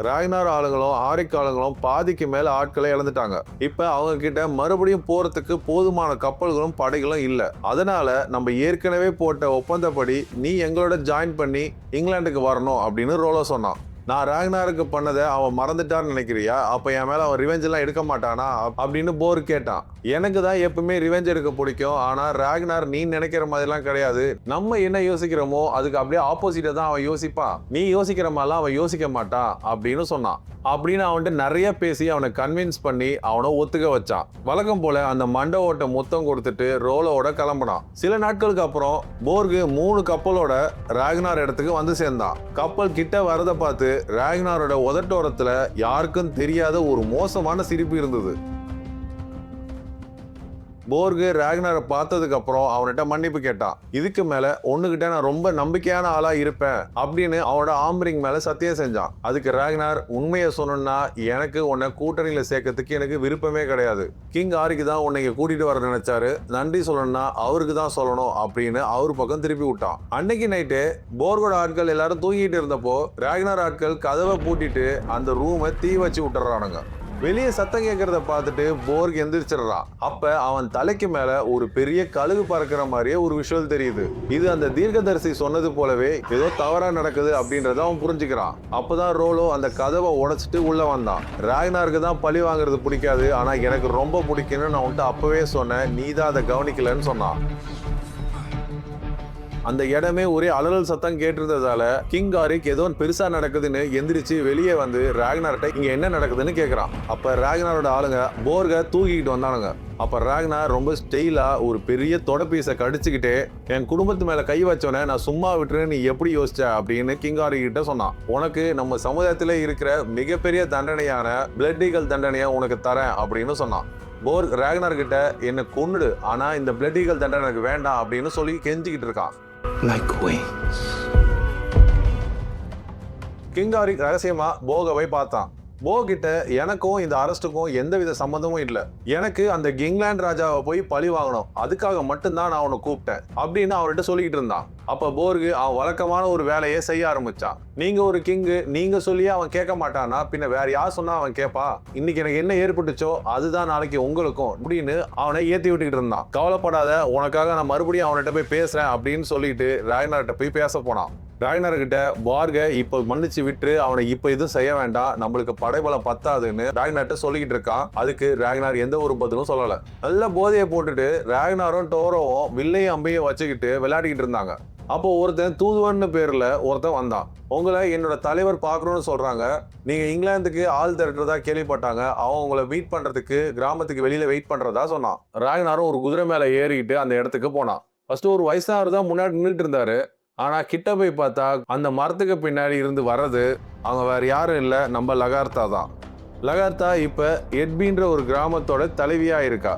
ராக்னார் ஆளுங்களும் ஆரிக் ஆளுங்களும் பாதிக்கு மேல ஆட்களை இழந்துட்டாங்க. இப்ப அவங்க கிட்ட மறுபடியும் போறதுக்கு போதுமான கப்பல்களும் படைகளும் இல்ல. அதனால நம்ம ஏற்கனவே போட்ட ஒப்பந்தப்படி நீ எங்களோட ஜாயின் பண்ணி இங்கிலாந்துக்கு வரணும் அப்படின்னு ரோலோ சொன்னான். நான் ராக்னாருக்கு பண்ணதை அவன் மறந்துட்டான்னு நினைக்கிறியா, அப்ப என் மேல அவன் ரிவெஞ்ச் எல்லாம் எடுக்க மாட்டானா அப்படின்னு போர் கேட்டான். எனக்கு தான் எப்பவுமே ரிவெஞ்ச் எடுக்க பிடிக்கும், ஆனா ராக்னார் நீ நினைக்கிற மாதிரிலாம் கிடையாது, நம்ம என்ன யோசிக்கிறோமோ அதுக்கு அப்படியே ஆப்போசிட்டா தான் அவன் யோசிப்பான், நீ யோசிக்கிற மாதிரிலாம் அவன் யோசிக்க மாட்டான் அப்படின்னு சொன்னான். அப்படின்னு அவன்கிட்ட நிறைய பேசி அவனை கன்வின்ஸ் பண்ணி அவனை ஒத்துக்க வச்சான். வழக்கம் போல அந்த மண்டை ஓட்ட மொத்தம் கொடுத்துட்டு ரோலோட கிளம்பினான். சில நாட்களுக்கு அப்புறம் போர்கு 3 கப்பலோட ராக்னார் இடத்துக்கு வந்து சேர்ந்தான். கப்பல் கிட்ட வரத பார்த்து ராக்னாரோட உதட்டோரத்துல யாருக்கும் தெரியாத ஒரு மோசமான சிரிப்பு இருந்தது. போர்கு ராக்னரை பார்த்ததுக்கு அப்புறம் அவன்கிட்ட மன்னிப்பு கேட்டான். இதுக்கு மேல ஒண்ணுகிட்ட நான் ரொம்ப நம்பிக்கையான ஆளா இருப்பேன் அப்படின்னு அவனோட ஆம்பரிங் மேல சத்தியம் செஞ்சான். அதுக்கு ராக்னர், உண்மையை சொன்னா எனக்கு உன்னை கூட்டணியில சேர்க்கறதுக்கு எனக்கு விருப்பமே கிடையாது. கிங் ஆரிக்கு தான் உன்னை கூட்டிட்டு வர நினைச்சாரு, நன்றி சொல்லணும்னா அவருக்கு தான் சொல்லணும் அப்படின்னு அவரு பக்கம் திருப்பி விட்டான். அன்னைக்கு நைட்டு போர்கோட ஆட்கள் எல்லாரும் தூங்கிட்டு இருந்தப்போ ராக்னர் ஆட்கள் கதவை பூட்டிட்டு அந்த ரூமை தீ வச்சு விட்டுறானுங்க. வெளியே சத்தம் கேட்கறத பார்த்துட்டு போர்க் எந்திரிச்சிடறான். அப்ப அவன் தலைக்கு மேல ஒரு பெரிய கழுகு பறக்கிற மாதிரியே ஒரு விஷுவல் தெரியுது. இது அந்த தீர்க்கதரிசி சொன்னது போலவே ஏதோ தவறா நடக்குது அப்படின்றத அவன் புரிஞ்சுக்கிறான். அப்பதான் ரோலோ அந்த கதவை உடைச்சிட்டு உள்ள வந்தான். ராக்னருக்கு தான் பழி வாங்குறது பிடிக்காது, ஆனா எனக்கு ரொம்ப பிடிக்கும்னு நான் உன்ட்டு அப்பவே சொன்னேன், நீ தான் அதை கவனிக்கலன்னு சொன்னான். அந்த இடமே ஒரே அலறல் சத்தம் கேட்டிருந்ததால கிங் ஆரிக் ஏதோ பெருசா நடக்குதுன்னு எந்திரிச்சு வெளியே வந்து ராக்னர்ட்ட இங்க என்ன நடக்குதுன்னு கேக்குறான். அப்ப ராக்னரோட ஆளுங்க போர்க தூக்கிக்கிட்டு வந்தானுங்க. அப்ப ராக்னர் ரொம்ப ஸ்டைலா ஒரு பெரிய தொடப்பீசை கடிச்சுக்கிட்டே, என் குடும்பத்து மேல கை வச்சோன்னே நான் சும்மா விட்டுறேன்னு நீ எப்படி யோசிச்ச அப்படின்னு கிங் ஆரிக் கிட்ட சொன்னான். உனக்கு நம்ம சமுதாயத்துல இருக்கிற மிகப்பெரிய தண்டனையான பிளட் ஈகிள் தண்டனையை உனக்கு தரேன் அப்படின்னு சொன்னான். போர்க் ராக்னர் கிட்ட என்ன கொன்னுடு, ஆனா இந்த பிளட் ஈகிள் தண்டனை எனக்கு வேண்டாம் அப்படின்னு சொல்லி கெஞ்சிக்கிட்டு இருக்கான். Like wings. கிங் ஆரிக் ரகசியமா போகவை பார்த்தான். போகிட்ட எனக்கும் இந்த அரஸ்டுக்கும் எந்தவித சம்மந்தமும் இல்லை. எனக்கு அந்த கிங்லாந்து ராஜாவை போய் பழி வாங்கணும், அதுக்காக மட்டும்தான் நான் அவனை கூப்பிட்டேன் அப்படின்னு அவர்கிட்ட சொல்லிக்கிட்டு இருந்தான். அப்ப போர்கு அவன் வழக்கமான ஒரு வேலையை செய்ய ஆரம்பிச்சான். நீங்க ஒரு கிங்கு, நீங்க சொல்லியே அவன் கேட்க மாட்டானா, பின்ன வேற யார் சொன்னா அவன் கேட்பா? இன்னைக்கு எனக்கு என்ன ஏற்பட்டுச்சோ அதுதான் நாளைக்கு உங்களுக்கும் அப்படின்னு அவனை ஏத்தி விட்டுக்கிட்டு இருந்தான். கவலைப்படாத, உனக்காக நான் மறுபடியும் அவன்கிட்ட போய் பேசுறேன் அப்படின்னு சொல்லிட்டு ராக்னர்கிட்ட போய் பேச போனான். ராக்னர்கிட்ட பார்க இப்ப மன்னிச்சு விட்டு அவனை இப்ப எதுவும் செய்ய வேண்டாம், நம்மளுக்கு படைபலம் பத்தாதுன்னு ராக்னர்கிட்ட சொல்லிக்கிட்டு இருக்கான். அதுக்கு ராக்னர் எந்த ஒரு பதிலும் சொல்லல. நல்ல போதையை போட்டுட்டு ராக்னரும் டோரோவும் வில்லையும் அம்பையும் வச்சுக்கிட்டு விளையாடிக்கிட்டு இருந்தாங்க. அப்போ ஒருத்தன் தூதுவன்னு பேர்ல ஒருத்தன் வந்தான். உங்களை என்னோட தலைவர் பார்க்கணும்னு சொல்றாங்க, நீங்க இங்கிலாந்துக்கு ஆள் திரட்டுறதா கேள்விப்பட்டாங்க, அவன் உங்களை மீட் பண்றதுக்கு கிராமத்துக்கு வெளியில வெயிட் பண்றதா சொன்னான். ராக்னரும் ஒரு குதிரை மேல ஏறிக்கிட்டு அந்த இடத்துக்கு போனான். ஃபர்ஸ்ட் ஒரு வயசானவர் தான் முன்னாடி நின்றுட்டு இருந்தாரு. ஆனா கிட்ட போய் பார்த்தா அந்த மரத்துக்கு பின்னாடி இருந்து வர்றது அவங்க வேற யாரும் இல்லை, நம்ம லகார்த்தா தான். லகார்த்தா இப்ப எட்பின்ற ஒரு கிராமத்தோட தலைவியா இருக்கா.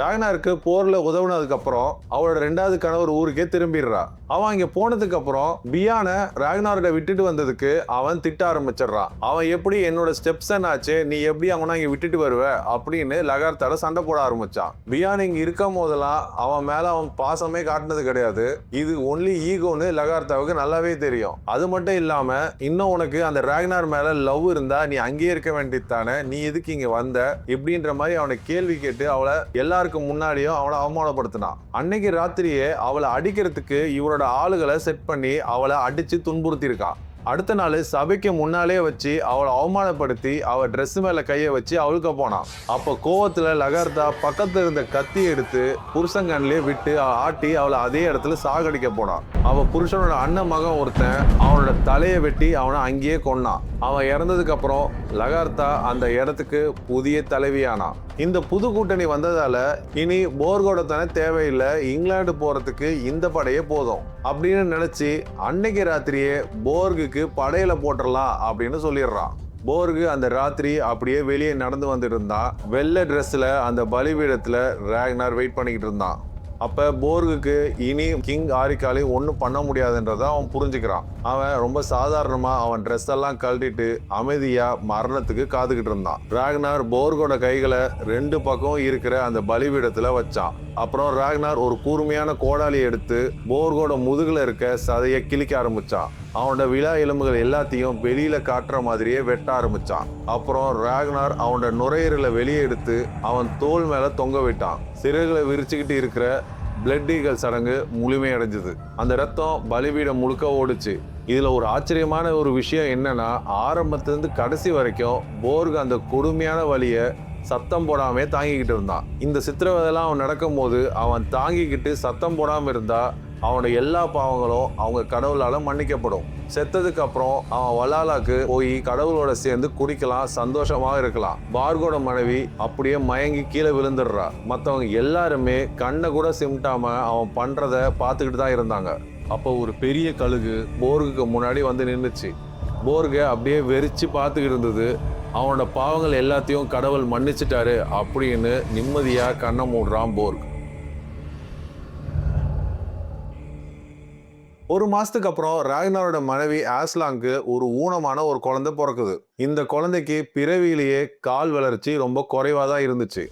ராக்னருக்கு போர்ல உதவுனதுக்கு அப்புறம் அவளோட 2வது கணவர் ஊருக்கே திரும்பிடுறா. அவன் இங்க போனதுக்கு அப்புறம் பியான ராக்னரோட விட்டுட்டு வந்ததுக்கு அவன் திட்ட ஆரம்பிச்சிடறான். அவன் எப்படி என்னோட ஸ்டெப்சன் ஆச்சு, நீ எப்படி அவனை இங்க விட்டுட்டு வருவ அப்படின்னு லகார்த்தால சண்டை போட ஆரம்பிச்சான். பியான் இங்க இருக்கும் போதெல்லாம் அவன் மேல அவன் பாசமே காட்டினது கிடையாது. இது ஒன்லி ஈகோன்னு லகார்த்தாவுக்கு நல்லாவே தெரியும். அது மட்டும் இல்லாம இன்னும் உனக்கு அந்த ராக்னர் மேல லவ் இருந்தா நீ அங்கேயே இருக்க வேண்டியதானே, நீ எதுக்கு இங்க வந்த இப்படின்ற மாதிரி அவனை கேள்வி கேட்டு அவளை எல்லாருக்கும் முன்னாடியும் அவளை அவமானப்படுத்தினான். அன்னைக்கு ராத்திரியே அவளை அடிக்கிறதுக்கு இவரோட ஆளுகளை செட் பண்ணி அவளை அடிச்சு துன்புறுத்தி இருக்கான். அடுத்த நாள் சபைக்கு முன்னாலே வச்சு அவளை அவமானப்படுத்தி அவ ட்ரெஸ் மேல கையை வச்சு அவளுக்கு போனான். அப்ப கோவத்துல லகார்த்தா பக்கத்துல இருந்த கத்தி எடுத்து புருஷங்கன்லயே விட்டு ஆட்டி அவளை அதே இடத்துல சாகடிக்க போனான். அவ புருஷனோட அண்ணன் மகன் ஒருத்தன் அவனோட தலையை வெட்டி அவனை அங்கேயே கொன்னான். அவன் இறந்ததுக்கு அப்புறம் லகார்த்தா அந்த இடத்துக்கு புதிய தலைவியானான். இந்த புது கூட்டணி வந்ததால இனி போர்கோட தானே தேவையில்லை, இங்கிலாந்து போறதுக்கு இந்த படையே போதும் அப்படின்னு நினைச்சு அன்னைக்கு ராத்திரியே போர்குக்கு படையில போட்டுடலாம் அப்படின்னு சொல்லிடுறான். போர்கு அந்த ராத்திரி அப்படியே வெளியே நடந்து வந்துட்டு இருந்தான். வெள்ளை ட்ரெஸ்ல அந்த பலிபீடத்துல ராக்னர் வெயிட் பண்ணிக்கிட்டு இருந்தான். அப்ப போர்குக்கு இனி கிங் ஆரிக்காலே ஒன்றும் பண்ண முடியாதுன்றத அவன் புரிஞ்சுக்கிறான். அவன் ரொம்ப சாதாரணமா அவன் ட்ரெஸ் எல்லாம் கழட்டிட்டு அமைதியா மரணத்துக்கு காத்துக்கிட்டு இருந்தான். ராக்னர் போர்கோட கைகளை 2 பக்கம் இருக்கிற அந்த பலிபீடத்துல வச்சான். அப்புறம் ராக்னர் ஒரு கூர்மையான கோடாலி எடுத்து போர்கோட முதுகுல இருக்க சதையை கிழிக்க ஆரம்பிச்சான். அவனோட விழா எலும்புகள் எல்லாத்தையும் வெளியில காட்டுற மாதிரியே வெட்ட ஆரம்பிச்சான். அப்புறம் ராக்னர் அவனோட நுரையீரலை வெளியே எடுத்து அவன் தோல் மேல தொங்க விட்டான். சிறகுகளை விரிச்சுக்கிட்டு இருக்கிற பிளட் ஈகிள் சடங்கு முழுமையடைஞ்சது. அந்த ரத்தம் பலிபீடம் முழுக்க ஓடுச்சு. இதுல ஒரு ஆச்சரியமான ஒரு விஷயம் என்னன்னா, ஆரம்பத்திலிருந்து கடைசி வரைக்கும் போர்கு அந்த கொடுமையான வலிய சத்தம் போடாமே தாங்கிக்கிட்டு இருந்தான். இந்த சித்திரவதைலாம் அவன் நடக்கும் போது அவன் தாங்கிக்கிட்டு சத்தம் போடாம இருந்தா அவனோட எல்லா பாவங்களும் அவங்க கடவுளால மன்னிக்கப்படும். செத்ததுக்கு அப்புறம் அவன் வலாலாக்கு போய் கடவுளோட சேர்ந்து குடிக்கலாம், சந்தோஷமா இருக்கலாம். பார்கோட மனைவி அப்படியே மயங்கி கீழே விழுந்துடுறா. மற்றவங்க எல்லாருமே கண்ணை கூட சிமிட்டாம அவன் பண்றத பார்த்துக்கிட்டு தான் இருந்தாங்க. அப்போ ஒரு பெரிய கழுகு போர்குக்கு முன்னாடி வந்து நின்றுச்சு. போர்கை அப்படியே வெறிச்சு பார்த்துக்கிட்டு இருந்தது. அவனோட பாவங்கள் எல்லாத்தையும் கடவுள் மன்னிச்சிட்டாரு அப்படின்னு நிம்மதியா கண்ணை மூடுறான் போர்க். ஒரு மாசத்துக்கு அப்புறம் ராக்னாரோட மனைவி ஆஸ்லாங்க்கு ஒரு ஊனமான ஒரு குழந்தை பிறக்குது. இந்த குழந்தைக்கு பிறவியிலேயே கால் வளர்ச்சி ரொம்ப குறைவா தான் இருந்துச்சு.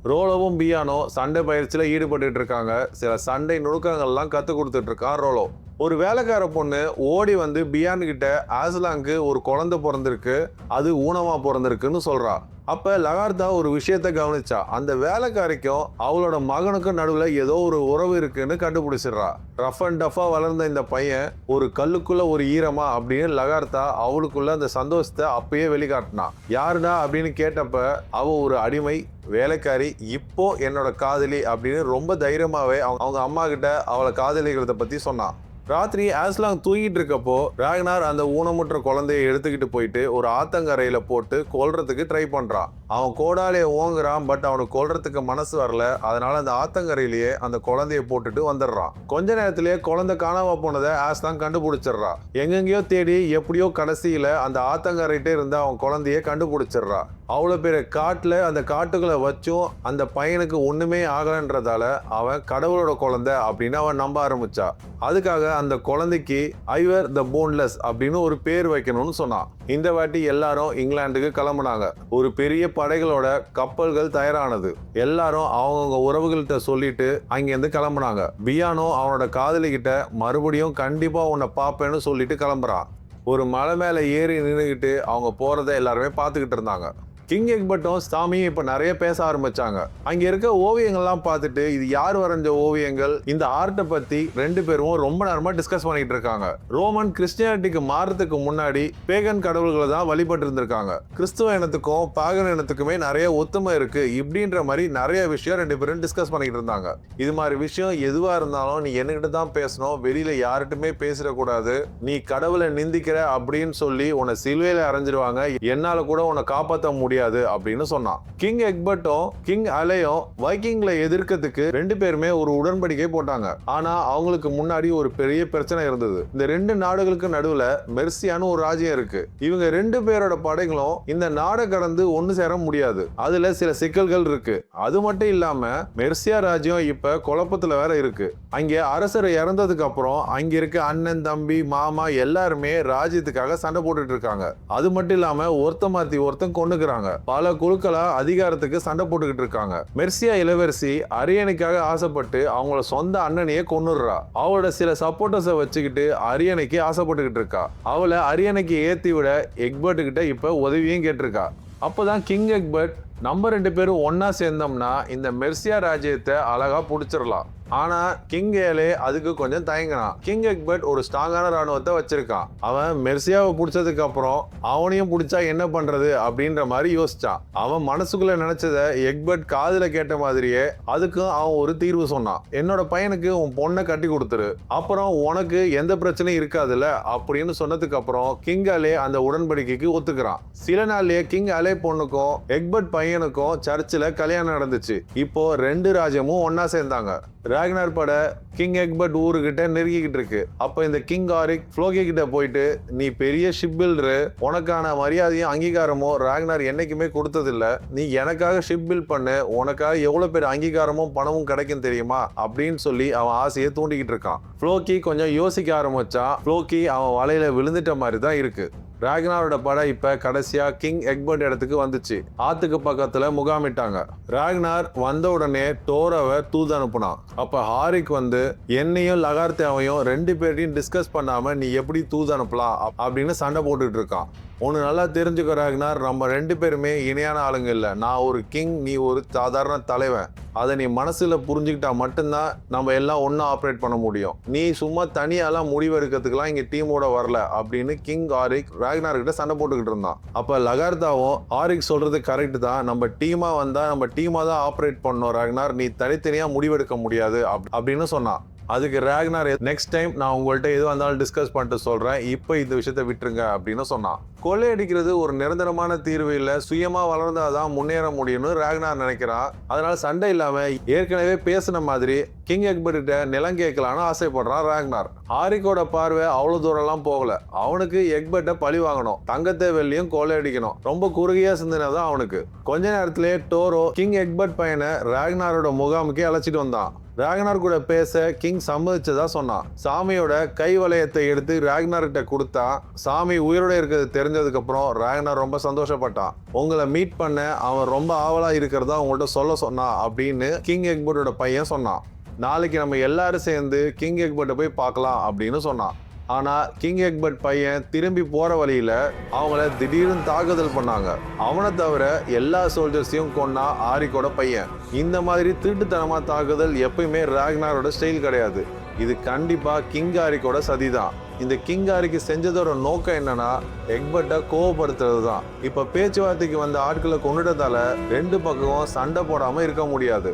ரோலோவும் பியானோ சண்டை பயிற்சியில ஈடுபட்டு இருக்காங்க. சில சண்டை நுணுக்கங்கள்லாம் கத்து கொடுத்துட்டு இருக்கான் ரோலோ. ஒரு வேலைக்கார பொண்ணு ஓடி வந்து பியான் கிட்ட ஆஸ்லாங்க்கு ஒரு குழந்தை பிறந்திருக்கு, அது ஊனமா பிறந்திருக்குன்னு சொல்றா. அப்ப லகார்த்தா ஒரு விஷயத்த கவனிச்சா. அந்த வேலைக்காரிக்கும் அவளோட மகனுக்கும் நடுவுல ஏதோ ஒரு உறவு இருக்குன்னு கண்டுபிடிச்சிடுறா. ரஃப் அண்ட் டஃபா வளர்ந்த இந்த பையன் ஒரு கல்லுக்குள்ள ஒரு ஈரமா அப்படின்னு லகார்த்தா அவளுக்குள்ள அந்த சந்தோஷத்தை அப்பயே வெளிக்காட்டினா. யாருடா அப்படின்னு கேட்டப்ப அவ ஒரு அடிமை வேலைக்காரி, இப்போ என்னோட காதலி அப்படின்னு ரொம்ப தைரியமாவே அவங்க அம்மா கிட்ட அவளை காதலிக்கிறத பத்தி சொன்னான். ராத்திரி ஆஸ்லாங் தூங்கிட்டு இருக்கப்போ ராக்னார் அந்த ஊனமுற்ற குழந்தையை எடுத்துக்கிட்டு போயிட்டு ஒரு ஆத்தங்கரையில போட்டு கொல்றதுக்கு ட்ரை பண்றான். அவன் கோடாலே ஓங்குறான், பட் அவனுக்கு கொல்றதுக்கு மனசு வரல. அதனால அந்த ஆத்தங்கரையிலேயே அந்த குழந்தைய போட்டுட்டு வந்துடுறான். கொஞ்ச நேரத்திலேயே குழந்தை காணாம போனதை ஆஸ்லாங் கண்டுபிடிச்சிடுறா. எங்கெங்கயோ தேடி எப்படியோ கடைசியில அந்த ஆத்தங்கரையிட்டே இருந்த அவன் குழந்தைய கண்டுபிடிச்சிடுறா. அவ்வளவு பேர் காட்டுல அந்த காட்டுக்குள்ள வச்சும் அந்த பையனுக்கு ஒண்ணுமே ஆகலன்றதால அவன் கடவுளோட குழந்தை அப்படின்னு அவன் நம்ப ஆரம்பிச்சா. அதுக்காக அந்த குழந்தைக்கு ஐவர் த போன்லெஸ் அப்படின்னு ஒரு பேர் வைக்கணும்னு சொன்னான். இந்த வாட்டி எல்லாரும் இங்கிலாந்துக்கு கிளம்புனாங்க. ஒரு பெரிய படைகளோட கப்பல்கள் தயாரானது. எல்லாரும் அவங்கவுங்க உறவுகள்கிட்ட சொல்லிட்டு அங்கிருந்து கிளம்புனாங்க. பியானோ அவனோட காதலி கிட்ட மறுபடியும் கண்டிப்பா உன்னை பாப்பேன்னு சொல்லிட்டு கிளம்புறான். ஒரு மலை மேல ஏறி நின்றுகிட்டு அவங்க போறதை எல்லாருமே பார்த்துக்கிட்டு இருந்தாங்க. கிங் எக்பர்ட்டும் சாமியும் இப்ப நிறைய பேச ஆரம்பிச்சாங்க. அங்க இருக்க ஓவியங்கள்லாம் பார்த்துட்டு இது யார் வரைஞ்ச ஓவியங்கள், இந்த ஆர்ட்டை பத்தி ரெண்டு பேரும் ரொம்ப நேரமா டிஸ்கஸ் பண்ணிட்டு இருக்காங்க. ரோமன் கிறிஸ்டியானிட்டிக்கு மாறதுக்கு முன்னாடி பேகன் கடவுள்களை தான் வழிபட்டு இருந்திருக்காங்க. கிறிஸ்துவ இனத்துக்கும் பாகன் இனத்துக்குமே நிறைய ஒத்துமை இருக்கு இப்படின்ற மாதிரி நிறைய விஷயம் ரெண்டு பேரும் டிஸ்கஸ் பண்ணிட்டு இருந்தாங்க. இது மாதிரி விஷயம் எதுவா இருந்தாலும் நீ என்கிட்ட தான் பேசணும், வெளியில யார்கிட்டுமே பேசிடக்கூடாது. நீ கடவுளை நிந்திக்கிற அப்படின்னு சொல்லி உன்னை சிலுவையில அரைஞ்சிருவாங்க, என்னால கூட உன்னை காப்பாற்ற முடியாது அப்படின்னு சொன்னான். கிங் எக்பர்ட்டும் கிங் அலையும் வைக்கிங்ல எதிர்க்கிறதுக்கு ரெண்டு பேருமே ஒரு உடன்படிக்கை போட்டாங்க. ஆனா அவங்களுக்கு முன்னாடி ஒரு பெரிய பிரச்சனை இருந்தது. இந்த ரெண்டு நாடுகளுக்கு நடுவுல மெர்சியான்னு ஒரு ராஜ்யம் இருக்கு. இவங்க ரெண்டு பேரோட படைகளும் இந்த நாடை கடந்து ஒண்ணு சேர முடியாது. அதுல சில சிக்கல்கள் இருக்கு. அது மட்டும் இல்லாம மெர்சியா ராஜ்யம் இப்ப குழப்பத்துல வேற இருக்கு. அங்க அரசர் இறந்ததுக்கு அப்புறம் அங்க இருக்க அண்ணன் தம்பி மாமா எல்லாருமே ராஜ்யத்துக்காக சண்டை போட்டுட்டு இருக்காங்க. அது மட்டும் இல்லாம ஒருத்த மாத்தி ஒருத்தன் கொண்டுக்கிறாங்க. பல குழுக்களா அதிகாரத்துக்கு சண்டை போட்டுக்கிட்டு இருக்காங்க. மெர்சியா இளவரசி அரியணைக்காக ஆசைப்பட்டு அவங்களோட சொந்த அண்ணனையே கொன்னுடுறா. அவளோட சில சப்போர்ட்டர்ஸை வச்சுக்கிட்டு அரியணைக்கு ஆசைப்பட்டுக்கிட்டு இருக்கா. அவளை அரியணைக்கு ஏத்தி விட எக்பர்ட் கிட்ட இப்ப உதவியும் கேட்டிருக்கா. அப்போதான் கிங் எக்பர்ட் நம்ம ரெண்டு பேரும் ஒன்னா சேர்ந்தோம்னா இந்த மெர்சியா ராஜ்யத்தை அழகா புடிச்சிடலாம். ஆனா கிங் ஏலே அதுக்கு கொஞ்சம் தயங்கினான். கிங் எக்பர்ட் ஒரு ஸ்ட்ராங்கான ராணுவத்தை வச்சிருக்கான். அவன் மெர்சியாவை பிடிச்சதுக்கு அப்புறம் அவனையும் பிடிச்சா என்ன பண்றது அப்படின்ற மாதிரி யோசிச்சான். அவன் மனசுக்குள்ள நினைச்சத எக்பர்ட் காதுல கேட்ட மாதிரியே அதுக்கும் அவன் ஒரு தீர்வு சொன்னான். என்னோட பையனுக்கு உன் பொண்ணை கட்டி கொடுத்துரு, அப்புறம் உனக்கு எந்த பிரச்சனையும் இருக்காதுல்ல அப்படின்னு சொன்னதுக்கு அப்புறம் கிங் அலே அந்த உடன்படிக்கைக்கு ஒத்துக்கிறான். சில நாள்லயே கிங் அலே பொண்ணுக்கும் எக்பர்ட் பையனுக்கும் சர்ச்சில் கல்யாணம் நடந்துச்சு. இப்போ ரெண்டு ராஜ்யமும் ஒன்னா சேர்ந்தாங்க. ராக்னார் பட கிங் எக்பர்ட் ஊருக்கிட்ட நெருங்கிக்கிட்டு இருக்கு. அப்ப இந்த கிங் ஆரிக் ஃப்ளோகி கிட்ட போயிட்டு, நீ பெரிய ஷிப் பில்டரு, உனக்கான மரியாதையும் அங்கீகாரமோ ராக்னார் என்னைக்குமே கொடுத்ததில்ல, நீ எனக்காக ஷிப் பில்ட் பண்ணு, உனக்காக எவ்வளவு பேர் அங்கீகாரமும் பணமும் கிடைக்கும் தெரியுமா அப்படின்னு சொல்லி அவன் ஆசையை தூண்டிக்கிட்டு இருக்கான். ஃப்ளோகி கொஞ்சம் யோசிக்க ஆரம்பிச்சான். ஃப்ளோகி அவன் வலையில விழுந்துட்ட மாதிரி தான் இருக்கு. ராக்னாரோட படை இப்ப கடைசியா கிங் எக்பர்ட் இடத்துக்கு வந்துச்சு. ஆத்துக்கு பக்கத்துல முகாமிட்டாங்க. ராக்னார் வந்த உடனே டோரவை தூது அனுப்புனான். அப்ப ஹாரிக் வந்து என்னையும் லகார்த்தேவையும் ரெண்டு பேரையும் டிஸ்கஸ் பண்ணாம நீ எப்படி தூது அனுப்பலாம் அப்படின்னு சண்டை போட்டுட்டு இருக்கான். ஒன்று நல்லா தெரிஞ்சுக்க ராக்னார், நம்ம ரெண்டு பேருமே இணையான ஆளுங்க இல்லை. நான் ஒரு கிங், நீ ஒரு சாதாரண தலைவன். அதை நீ மனசுல புரிஞ்சுக்கிட்டா மட்டும்தான் நம்ம எல்லாம் ஒன்னா ஆப்ரேட் பண்ண முடியும். நீ சும்மா தனியாலாம் முடிவு எடுக்கிறதுக்கெல்லாம் இங்க டீமோட வரல அப்படின்னு கிங் ஆரிக் ராக்னார் கிட்ட சண்டை போட்டுக்கிட்டு இருந்தான். அப்ப லகார்த்தாவும் ஆரிக் சொல்றது கரெக்ட் தான், நம்ம டீமா வந்தா நம்ம டீமா தான் ஆப்ரேட் பண்ணோம் ராக்னார், நீ தனித்தனியா முடிவெடுக்க முடியாது அப்படின்னு சொன்னான். அதுக்கு ராக்னார் நெக்ஸ்ட் டைம் நான் உங்கள்கிட்ட எதுவும் வந்தாலும் டிஸ்கஸ் பண்ணிட்டு சொல்றேன், இப்போ இந்த விஷயத்த விட்டுருங்க அப்படின்னு சொன்னான். கொள்ளையடிக்கிறது ஒரு நிரந்தரமான தீர்வு இல்ல, சுயமா வளர்ந்தாதான் முன்னேற முடியும்னு ராக்னார் நினைக்கிறான். அதனால சண்டை இல்லாம ஏற்கனவே பேசின மாதிரி கிங் எக்பர்ட் கிட்ட நிலம் கேட்கலான்னு ஆசைப்படுறான் ராக்னார். ஆரிக்கோட பார்வை அவ்வளவு தூரம் எல்லாம் போகல. அவனுக்கு எக்பர்ட்டை பழி வாங்கணும், தங்கத்தை வெள்ளியும் கொள்ளையடிக்கணும். ரொம்ப குறுகிய சிந்தனை தான் அவனுக்கு. கொஞ்ச நேரத்திலே டோரோ கிங் எக்பர்ட் பையனை ராக்னாரோட முகாமுக்கே அழைச்சிட்டு வந்தான். ராக்னார் கூட பேச கிங் சம்மதிச்சதா சொன்னான். சாமியோட கை வளையத்தை எடுத்து ராக்னார் கிட்ட கொடுத்தா. சாமி உயிரோட இருக்கிறது தெரிஞ்சதுக்கு அப்புறம் ராக்னார் ரொம்ப சந்தோஷப்பட்டான். உங்களை மீட் பண்ண அவன் ரொம்ப ஆவலா இருக்கிறதா உங்கள்கிட்ட சொல்ல சொன்னான் அப்படின்னு கிங் எக்பர்ட்டோட பையன் சொன்னான். நாளைக்கு நம்ம எல்லாரும் சேர்ந்து கிங் எக்பர்ட்டை போய் பார்க்கலாம் அப்படின்னு சொன்னான். ஆனா கிங் எக்பர்ட் பையன் திரும்பி போற வழியில அவங்கள திடீர்னு தாக்குதல் பண்ணாங்க. அவனை தவிர எல்லா சோல்ஜர்ஸையும் கொன்னா ஆரிக்கோட பையன். இந்த மாதிரி திருட்டுத்தனமா தாக்குதல் எப்பயுமே ராக்னாரோட ஸ்டைல் கிடையாது. இது கண்டிப்பா கிங் ஆரிக்கோட சதிதான். இந்த கிங் ஆரிக்கு செஞ்சதோட நோக்கம் என்னன்னா எக்பர்ட்டை கோவப்படுத்துறது தான். இப்ப பேச்சுவார்த்தைக்கு வந்த ஆட்களை கொண்டுட்டதால ரெண்டு பக்கமும் சண்டை போடாம இருக்க முடியாது.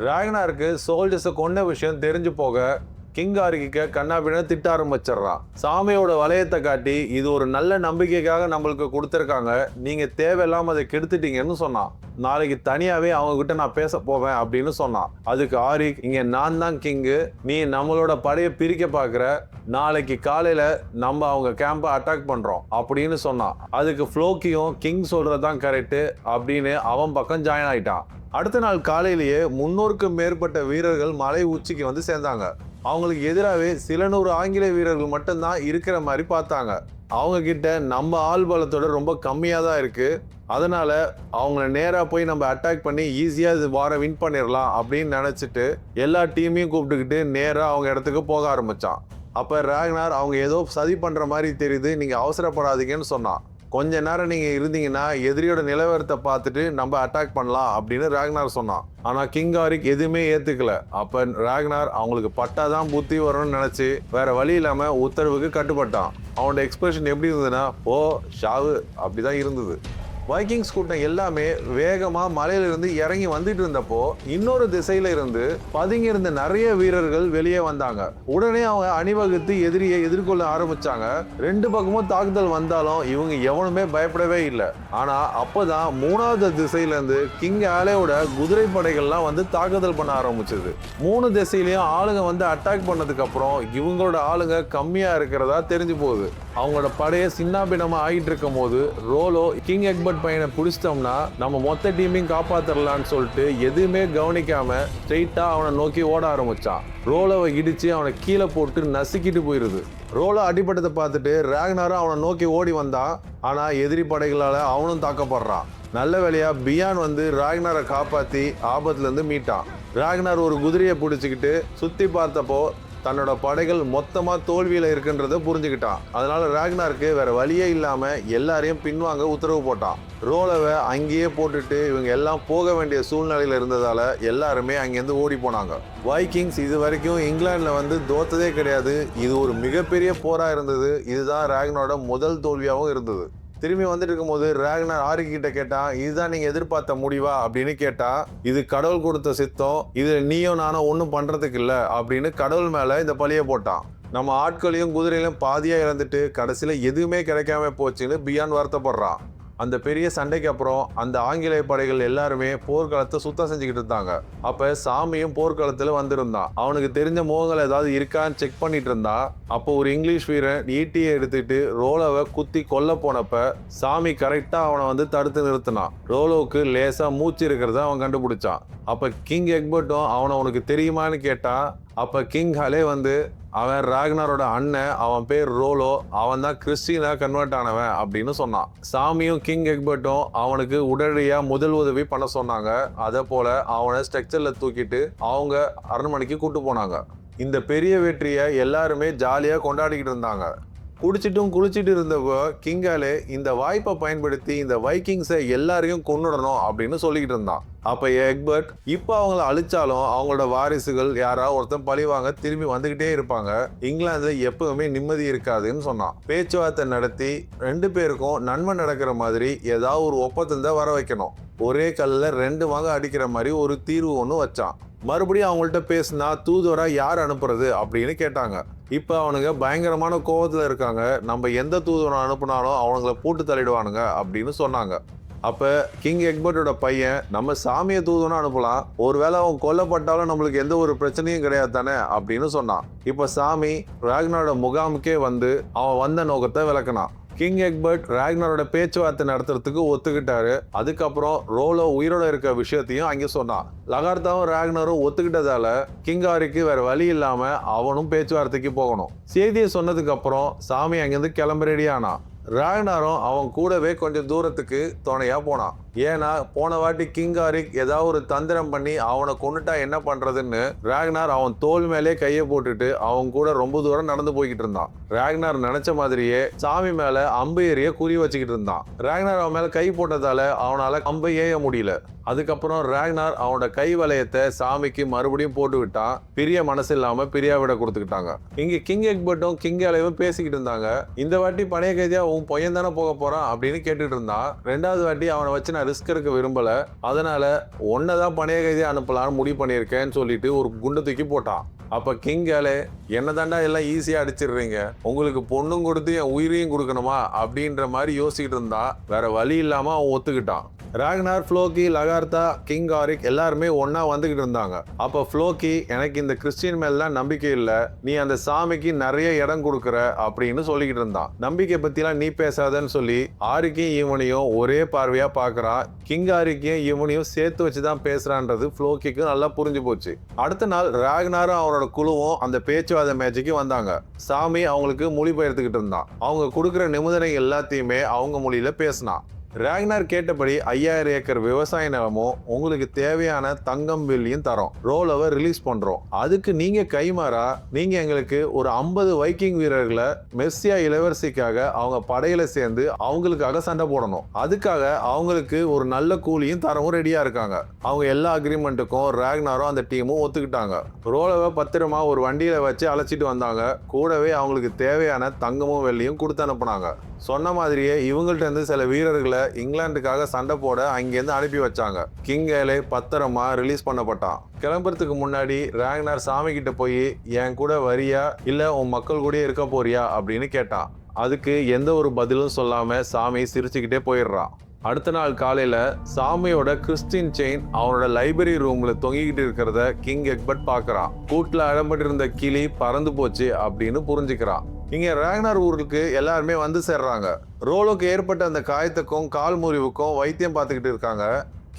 ராக்னாருக்கு சோல்ஜர்ஸை கொண்ட விஷயம் தெரிஞ்சு போக கிங் ஆரிக்க கண்ணாபின்னு திட்ட ஆரம்பிச்சிடறான். சாமியோட வளையத்தை காட்டி இது ஒரு நல்ல நம்பிக்கைக்காக நம்மளுக்கு கொடுத்துருக்காங்க, நீங்க தேவையில்லாம அதை கெடுத்துட்டீங்கன்னு சொன்னான். நாளைக்கு தனியாவே அவங்க கிட்ட நான் பேச போவேன் அப்படின்னு சொன்னான். அதுக்கு ஆரிக், இங்க நான் தான் கிங்கு, நீ நம்மளோட படையை பிரிக்க பாக்குற, நாளைக்கு காலையில நம்ம அவங்க கேம்பை அட்டாக் பண்றோம் அப்படின்னு சொன்னான். அதுக்கு ஃப்ளோக்கியும் கிங் சொல்றதுதான் கரெக்ட் அப்படின்னு அவன் பக்கம் ஜாயின் ஆயிட்டான். அடுத்த நாள் காலையிலேயே 300க்கும் மேற்பட்ட வீரர்கள் மலை உச்சிக்கு வந்து சேர்ந்தாங்க. அவங்களுக்கு எதிராகவே சில 100 ஆங்கில வீரர்கள் மட்டும்தான் இருக்கிற மாதிரி பார்த்தாங்க. அவங்க கிட்ட நம்ம ஆள் பலத்தோட ரொம்ப கம்மியாக தான் இருக்கு. அதனால அவங்கள நேராக போய் நம்ம அட்டாக் பண்ணி ஈஸியாக இது வார வின் பண்ணிடலாம் அப்படின்னு நினச்சிட்டு எல்லா டீமையும் கூப்பிட்டுக்கிட்டு நேராக அவங்க இடத்துக்கு போக ஆரம்பிச்சான். அப்போ ராக்னார், அவங்க ஏதோ சதி பண்ணுற மாதிரி தெரியுது, நீங்கள் அவசரப்படாதீங்கன்னு சொன்னான். கொஞ்ச நேரம் நீங்க இருந்தீங்கன்னா எதிரியோட நிலவரத்தை பார்த்துட்டு நம்ம அட்டாக் பண்ணலாம் அப்படின்னு ராக்னார் சொன்னான். ஆனா கிங் ஆரிக் எதுவுமே ஏத்துக்கல. அப்ப ராக்னார் அவங்களுக்கு பட்டாதான் புத்தி வரும்னு நினைச்சு வேற வழி இல்லாம உத்தரவுக்கு கட்டுப்பட்டான். அவனோட எக்ஸ்பிரஷன் எப்படி இருந்ததுன்னா, ஓ ஷாவு அப்படிதான் இருந்தது. வைக்கிங்ஸ் கூட்டம் எல்லாமே வேகமா மலையிலிருந்து இறங்கி வந்துட்டு இருந்தப்போ இன்னொரு திசையில இருந்து பதுங்கி இருந்த நிறைய வீரர்கள் வெளியே வந்தாங்க. உடனே அவங்க அணிவகுத்து எதிரியை எதிர்கொள்ள ஆரம்பிச்சாங்க. ரெண்டு பக்கமும் தாக்குதல் வந்தாலும் இவங்க எவனுமே பயப்படவே இல்லை. ஆனா அப்பதான் 3வது திசையில இருந்து கிங் ஆலேயோட குதிரை படைகள்லாம் வந்து தாக்குதல் பண்ண ஆரம்பிச்சது. 3 திசையிலயும் ஆளுங்க வந்து அட்டாக் பண்ணதுக்கு அப்புறம் இவங்களோட ஆளுங்க கம்மியா இருக்கிறதா தெரிஞ்சு போகுது. அவங்களோட படையை சின்னாபின்னமா ஆகிட்டு இருக்கும் போது ரோலோ, கிங் எக்பர்ட் பையனை பிடிச்சிட்டோம்னா நம்ம மொத்த டீமையும் காப்பாத்திரலான்னு சொல்லிட்டு எதுவுமே கவனிக்காம ஸ்ட்ரெயிட்டா அவனை நோக்கி ஓட ஆரம்பிச்சான். ரோலோவை இடிச்சு அவனை கீழே போட்டு நசுக்கிட்டு போயிருது. ரோலோ அடிபட்டதை பார்த்துட்டு ராக்னாரும் அவனை நோக்கி ஓடி வந்தான். ஆனா எதிரி படைகளால அவனும் தாக்கப்படுறான். நல்ல வேளையா பியான் வந்து ராக்னாரை காப்பாத்தி ஆபத்துல இருந்து மீட்டான். ராக்னார் ஒரு குதிரையை பிடிச்சுக்கிட்டு சுத்தி பார்த்தப்போ தன்னோட படைகள் மொத்தமா தோல்வியில இருக்குன்றத புரிஞ்சுக்கிட்டான். அதனால ராக்னாருக்கு வேற வழியே இல்லாம எல்லாரையும் பின்வாங்க உத்தரவு போட்டான். ரோலோவை அங்கேயே போட்டுட்டு இவங்க எல்லாம் போக வேண்டிய சூழ்நிலையில இருந்ததால எல்லாருமே அங்கேருந்து ஓடி போனாங்க. வைக்கிங்ஸ் இது வரைக்கும் இங்கிலாந்துல வந்து தோத்ததே கிடையாது. இது ஒரு மிகப்பெரிய போரா இருந்தது. இதுதான் ராக்னாரோட முதல் தோல்வியாகவும் இருந்தது. திரும்பி வந்துட்டு இருக்கும்போது ராக்னார் ஆரிக் கிட்ட கேட்டான், இதுதான் நீங்க எதிர்பார்த்த முடிவா அப்படின்னு கேட்டா, இது கடவுள் கொடுத்த சித்தம், இது நீயும் நானும் ஒன்றும் பண்றதுக்கு இல்லை அப்படின்னு கடவுள் மேல இந்த பழிய போட்டான். நம்ம ஆட்களையும் குதிரையிலும் பாதியா இழந்துட்டு கடைசியில எதுவுமே கிடைக்காம போச்சுன்னு பியான் வருத்தப்படுறான். அந்த பெரிய சண்டைக்கு அப்புறம் அந்த ஆங்கிலேய படைகள் எல்லாருமே போர்க்களத்தை சுத்தம் செஞ்சுக்கிட்டு இருந்தாங்க. அப்ப சாமியும் போர்க்களத்துல வந்திருந்தான். அவனுக்கு தெரிஞ்ச முகங்கள் ஏதாவது இருக்கான்னு செக் பண்ணிட்டு இருந்தா. அப்போ ஒரு இங்கிலீஷ் வீரன் ஈட்டியை எடுத்துட்டு ரோலோவை குத்தி கொல்ல போனப்ப சாமி கரெக்டா அவனை வந்து தடுத்து நிறுத்தினான். ரோலோவுக்கு லேசா மூச்சு இருக்கிறத அவன் கண்டுபிடிச்சான். அப்ப கிங் எக்பர்ட்டும் அவனை உனக்கு தெரியுமான்னு கேட்டான். அப்ப கிங் ஹலே வந்து, அவன் ராக்னாரோட அண்ணன், அவன் பேர் ரோலோ, அவன் தான் கிறிஸ்டினா கன்வெர்ட் ஆனவன் அப்படின்னு சொன்னான். சாமியும் கிங் எக்பர்ட்டும் அவனுக்கு உடனடியா முதல் உதவி பண்ண சொன்னாங்க. அதே போல அவனை ஸ்ட்ரக்சர்ல தூக்கிட்டு அவங்க அரண்மனைக்கு கூட்டு போனாங்க. இந்த பெரிய வெற்றியை எல்லாருமே ஜாலியா கொண்டாடிக்கிட்டு இருந்தாங்க. குடிச்சிட்டும் குளிச்சிட்டு இருந்தப்போ கிங்காலே இந்த வாய்ப்பை பயன்படுத்தி இந்த வைக்கிங்ஸை எல்லாரையும் கொன்னுடணும் அப்படின்னு சொல்லிக்கிட்டு இருந்தான். அப்ப எக்பர்ட், இப்போ அவங்கள அழிச்சாலும் அவங்களோட வாரிசுகள் யாராவது ஒருத்தன் பழிவாங்க திரும்பி வந்துகிட்டே இருப்பாங்க, இங்கிலாந்துல எப்பவுமே நிம்மதி இருக்காதுன்னு சொன்னான். பேச்சுவார்த்தை நடத்தி 2 பேருக்கும் நன்மை நடக்கிற மாதிரி ஏதாவது ஒரு ஒப்பந்தத்தை வர வைக்கணும். ஒரே கல்ல 2 வாங்க அடிக்கிற மாதிரி ஒரு தீர்வு ஒன்று வச்சான். மறுபடியும் அவங்கள்ட்ட பேசினா தூதுவரா யார் அனுப்புறது அப்படின்னு கேட்டாங்க. இப்ப அவனுங்க பயங்கரமான கோவத்துல இருக்காங்க, நம்ம எந்த தூதுவனை அனுப்புனாலும் அவனுங்களை போட்டு தள்ளிடுவானுங்க அப்படின்னு சொன்னாங்க. அப்ப கிங் எக்பர்ட்டோட பையன், நம்ம சாமிய தூதுவனா அனுப்பலாம், ஒருவேளை அவன் கொல்லப்பட்டாலும் நம்மளுக்கு எந்த ஒரு பிரச்சனையும் கிடையாது தானே அப்படின்னு சொன்னான். இப்ப சாமி ராக்னாரோட முகாமுக்கே வந்து அவன் வந்த நோக்கத்தை விளக்குனான். கிங் எக்பர்ட் ராக்னாரோட பேச்சுவார்த்தை நடத்துறதுக்கு ஒத்துக்கிட்டாரு. அதுக்கப்புறம் ரோலோ உயிரோட இருக்க விஷயத்தையும் அங்கே சொன்னான். லகார்த்தாவும் ராக்னரும் ஒத்துக்கிட்டதால கிங் ஆரிக்கு வேற வழி இல்லாம அவனும் பேச்சுவார்த்தைக்கு போகணும். செய்தியை சொன்னதுக்கு அப்புறம் சாமி அங்கிருந்து கிளம்ப ரெடியானா. ராக்னாரும் அவன் கூடவே கொஞ்சம் தூரத்துக்கு துணையா போனான். ஏன்னா போன வாட்டி கிங் ஆரிக் ஏதாவது ஒரு தந்திரம் பண்ணி அவனை கொண்டுட்டா என்ன பண்றதுன்னு ராக்னார் அவன் தோல் மேலே கையை போட்டுட்டு அவன் கூட ரொம்ப தூரம் நடந்து போய்கிட்டு இருந்தான். ராக்னார் நினைச்ச மாதிரியே சாமி மேல அம்பு எறிய குறி வச்சுக்கிட்டு இருந்தான். ராக்னார் அவன் மேல கை போட்டதால அவனால அம்பை ஏய முடியல. அதுக்கப்புறம் ராக்னார் அவனோட கை வளையத்தை சாமிக்கு மறுபடியும் போட்டு விட்டான். பிரிய மனசு இல்லாம பிரியாவிட கொடுத்துக்கிட்டாங்க. இங்க கிங் எக்பர்ட்டும் கிங் அலைவும் பேசிக்கிட்டு இருந்தாங்க. இந்த வாட்டி பணைய கைதியா உன் பையன் தானே போக போறான் அப்படின்னு கேட்டுட்டு இருந்தான். ரெண்டாவது வாட்டி அவனை வச்சு நான் ரிஸ்க் எடுக்க விரும்பல, அதனால ஒன்னதான் பணைய கைதியா அனுப்பலான்னு முடிவு பண்ணியிருக்கேன்னு சொல்லிட்டு ஒரு குண்டை தூக்கி போட்டான். அப்ப கிங் அலே, என்ன தாண்டா எல்லாம் ஈஸியா அடிச்சிடுறீங்க, உங்களுக்கு பொண்ணும் கொடுத்து என் உயிரையும் கொடுக்கணுமா அப்படின்ற மாதிரி யோசிக்கிட்டு இருந்தா வேற வழி இல்லாம அவன் ஒத்துக்கிட்டான். ராக்னார், ஃப்ளோக்கி, லகார்த்தா, கிங் ஆரிக் எல்லாருமே ஒன்னா வந்துகிட்டு இருந்தாங்க. அப்ப ஃப்ளோக்கி, எனக்கு இந்த கிறிஸ்டியன் மேலாம் நம்பிக்கை இல்ல, நீ அந்த சாமிக்கு நிறைய இடம் கொடுக்குற அப்படின்னு சொல்லிக்கிட்டு இருந்தான். நம்பிக்கை பத்திலாம் நீ பேசாதன்னு சொல்லி ஆரிக்கையும் இவனையும் ஒரே பார்வையா பாக்குறான். கிங் ஆரிக்கையும் இவனையும் சேர்த்து வச்சுதான் பேசுறான்றது ஃப்ளோக்கிக்கு நல்லா புரிஞ்சு போச்சு. அடுத்த நாள் ராக்னாரும் அவனோட குழுவும் அந்த பேச்சுவார்த்தை மேட்சுக்கு வந்தாங்க. சாமி அவங்களுக்கு மொழிபெயர்த்துக்கிட்டு இருந்தான். அவங்க கொடுக்குற நிபந்தனை எல்லாத்தையுமே அவங்க மொழியில பேசினான். ராக்னார் கேட்டபடி 5000 ஏக்கர் விவசாய நிலமும் உங்களுக்கு தேவையான தங்கம் வெள்ளியும் தரோம், ரோலோவை ரிலீஸ் பண்றோம். அதுக்கு நீங்க கைமாறா நீங்க எங்களுக்கு ஒரு 50 வைக்கிங் வீரர்களை மெர்சியா இளவரசிக்காக அவங்க படையில சேர்ந்து அவங்களுக்காக சண்டை போடணும். அதுக்காக அவங்களுக்கு ஒரு நல்ல கூலியும் தரவும் ரெடியா இருக்காங்க. அவங்க எல்லா அக்ரிமெண்ட்டுக்கும் ராக்னாரும் அந்த டீமும் ஒத்துக்கிட்டாங்க. ரோலோவை பத்திரமா ஒரு வண்டியில வச்சு அழைச்சிட்டு வந்தாங்க. கூடவே அவங்களுக்கு தேவையான தங்கமும் வெள்ளியும் கொடுத்து அனுப்புனாங்க. சொன்ன மாதிரியே இவங்கள்ட்ட இருந்து சில வீரர்களை இங்கிலாந்துக்காக சண்டை போட அங்கேருந்து அனுப்பி வச்சாங்க. கிங் ஏலே பத்திரமா ரிலீஸ் பண்ணப்பட்டான். கிளம்புறதுக்கு முன்னாடி ராக்னார் சாமி கிட்ட போய் என் கூட வரியா இல்ல உன் மக்கள் கூட இருக்க போறியா அப்படின்னு கேட்டான். அதுக்கு எந்த ஒரு பதிலும் சொல்லாம சாமி சிரிச்சுக்கிட்டே போயிடுறான். அடுத்த நாள் காலையில சாமியோட கிறிஸ்டின் செயின் அவனோட லைப்ரரி ரூம்ல தொங்கிக்கிட்டு இருக்கிறத கிங் எக்பர்ட் பாக்குறான். கூட்டுல அடம்பட்டு இருந்த கிளி பறந்து போச்சு அப்படின்னு புரிஞ்சுக்கிறான். இங்க ராக்னார் ஊருக்கு எல்லாருமே வந்து சேர்றாங்க. ரோலோக்கு ஏற்பட்ட அந்த காயத்துக்கும் கால் முறிவுக்கும் வைத்தியம் பார்த்துக்கிட்டு இருக்காங்க.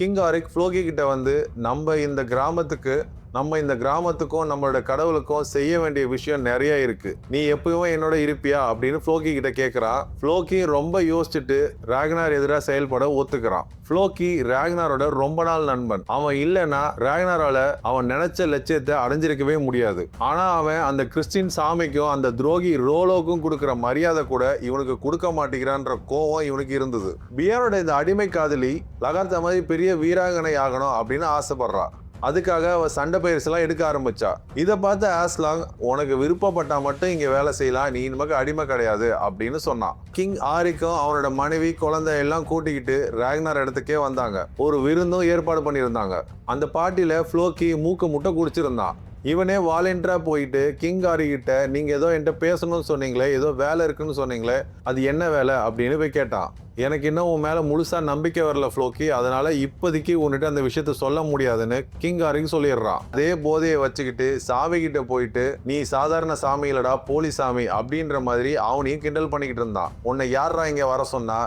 கிங் ஆரிக் ஃப்ளோக்கி கிட்ட வந்து நம்ம இந்த கிராமத்துக்கும் நம்மளோட கடவுளுக்கும் செய்ய வேண்டிய விஷயம் நிறைய இருக்கு, நீ எப்பவும் என்னோட இருப்பியா அப்படின்னு ஃப்ளோக்கி கிட்ட கேட்கிறான். ஃப்ளோக்கி ரொம்ப யோசிச்சுட்டு ராக்னார் எதிராக செயல்பட ஒத்துக்கிறான். ஃப்ளோக்கி ராக்னாரோட ரொம்ப நாள் நண்பன். அவன் இல்லைன்னா ராக்னாரால அவன் நினைச்ச லட்சியத்தை அடைஞ்சிருக்கவே முடியாது. ஆனா அவன் அந்த கிறிஸ்டின் சாமிக்கும் அந்த துரோகி ரோலோக்கும் கொடுக்குற மரியாதை கூட இவனுக்கு கொடுக்க மாட்டேங்கிறான்ற கோவம் இவனுக்கு இருந்தது. பியாரோட இந்த அடிமை காதலி லகார்த்தா மாதிரி பெரிய வீராங்கனை ஆகணும் அப்படின்னு ஆசைப்படுறா. அதுக்காக அவ சண்டை பயிற்சி எல்லாம் எடுக்க ஆரம்பிச்சா. இதை பார்த்து ஆஸ்லாங், உனக்கு விருப்பப்பட்டா மட்டும் இங்க வேலை செய்யலாம், நீ நமக்கு அடிமை கிடையாது அப்படின்னு சொன்னான். கிங் ஆரிக்கும் அவனோட மனைவி குழந்தை எல்லாம் கூட்டிக்கிட்டு ராக்னார் இடத்துக்கே வந்தாங்க. ஒரு விருந்தும் ஏற்பாடு பண்ணியிருந்தாங்க. அந்த பார்ட்டியில ஃப்ளோக்கி மூக்கு முட்டை குடிச்சிருந்தான். இவனே வாலண்டியரா போயிட்டு கிங் ஆரி கிட்ட, நீங்க ஏதோ என்கிட்ட பேசணும்னு சொன்னீங்களே, ஏதோ வேலை இருக்குன்னு சொன்னீங்களே, அது என்ன வேலை அப்படின்னு போய் கேட்டான். எனக்கு இன்னும் உன் மேல முழுசா நம்பிக்கை வரல ஃப்ளோக்கி, அதனால இப்போதைக்கு உன்னிட்ட அந்த விஷயத்த சொல்ல முடியாதுன்னு கிங் ஆரிக்கு சொல்லிடுறான். அதே போதையை வச்சுக்கிட்டு சாமி கிட்ட போயிட்டு, நீ சாதாரண சாமி இல்லடா போலி சாமி அப்படின்ற மாதிரி அவனையும் கிண்டல் பண்ணிக்கிட்டு இருந்தான். உன்னை யாரா இங்க வர சொன்னா,